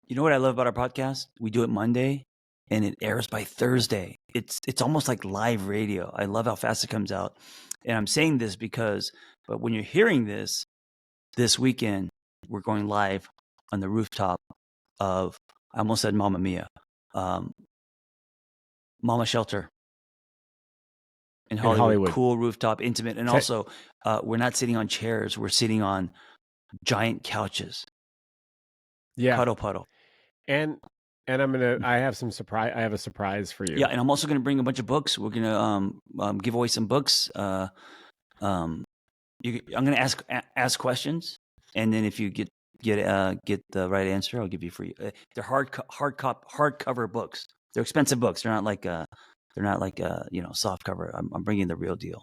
[SPEAKER 1] You know what I love about our podcast? We do it Monday and it airs by Thursday. It's almost like live radio. I love how fast it comes out. And I'm saying this but when you're hearing this weekend, we're going live on the rooftop of, I almost said Mamma Mia, Mama Shelter in Hollywood. Cool rooftop, intimate. And also, we're not sitting on chairs. We're sitting on giant couches.
[SPEAKER 2] Yeah.
[SPEAKER 1] Puddle.
[SPEAKER 2] And I have a surprise for you.
[SPEAKER 1] Yeah. And I'm also going to bring a bunch of books. We're going to give away some books. I'm going to ask questions. And then if you get the right answer, I'll give you free. They're hardcover books. They're expensive books. They're not like soft cover. I'm bringing the real deal.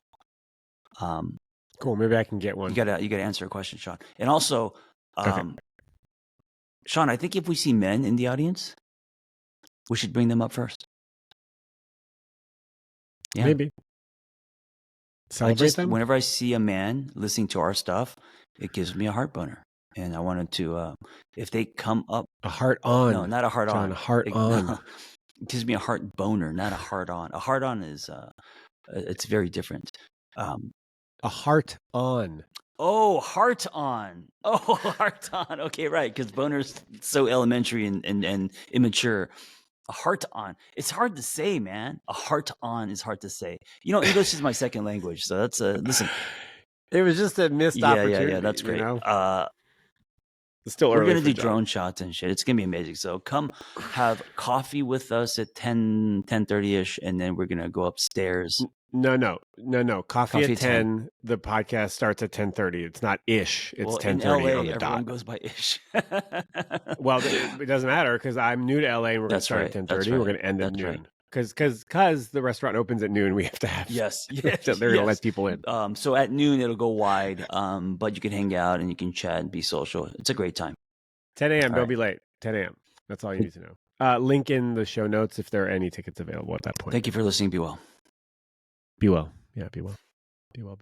[SPEAKER 2] Cool. Maybe I can get one.
[SPEAKER 1] You gotta answer a question, Shaun. And also,
[SPEAKER 2] okay.
[SPEAKER 1] Shaun, I think if we see men in the audience, we should bring them up first. Yeah.
[SPEAKER 2] Maybe. Celebrate them?
[SPEAKER 1] Whenever I see a man listening to our stuff, it gives me a heart boner. And I wanted to, if they come up.
[SPEAKER 2] A heart on.
[SPEAKER 1] No, not a heart
[SPEAKER 2] John,
[SPEAKER 1] on.
[SPEAKER 2] A heart on.
[SPEAKER 1] No, it gives me a heart boner, not a heart on. A heart on is, it's very different.
[SPEAKER 2] A heart on.
[SPEAKER 1] Oh, heart on. Oh, heart on. Okay, right. Because boner's so elementary and immature. A heart on. It's hard to say, man. A heart on is hard to say. English is my second language. So that's listen.
[SPEAKER 2] It was just a missed opportunity.
[SPEAKER 1] Yeah, that's great.
[SPEAKER 2] It's still early.
[SPEAKER 1] We're going to do drone shots and shit. It's going to be amazing. So come have coffee with us at 10:30ish, and then we're going to go upstairs.
[SPEAKER 2] No. Coffee at 10. The podcast starts at 10:30. It's not ish. It's 10:30
[SPEAKER 1] in LA,
[SPEAKER 2] on the
[SPEAKER 1] everyone
[SPEAKER 2] dot.
[SPEAKER 1] goes by ish.
[SPEAKER 2] Well, it doesn't matter because I'm new to LA and we're going to start at 10:30.
[SPEAKER 1] Right.
[SPEAKER 2] We're going to end at noon. Because the restaurant opens at noon, we have to have.
[SPEAKER 1] Yes.
[SPEAKER 2] They're going to let people in.
[SPEAKER 1] So at noon it'll go wide. But you can hang out and you can chat and be social. It's a great time.
[SPEAKER 2] 10 a.m.
[SPEAKER 1] All
[SPEAKER 2] Don't
[SPEAKER 1] right.
[SPEAKER 2] be late. 10 a.m. That's all you need to know. Link in the show notes if there are any tickets available at that point.
[SPEAKER 1] Thank you for listening. Be well.
[SPEAKER 2] Be well. Yeah, be well. Be well.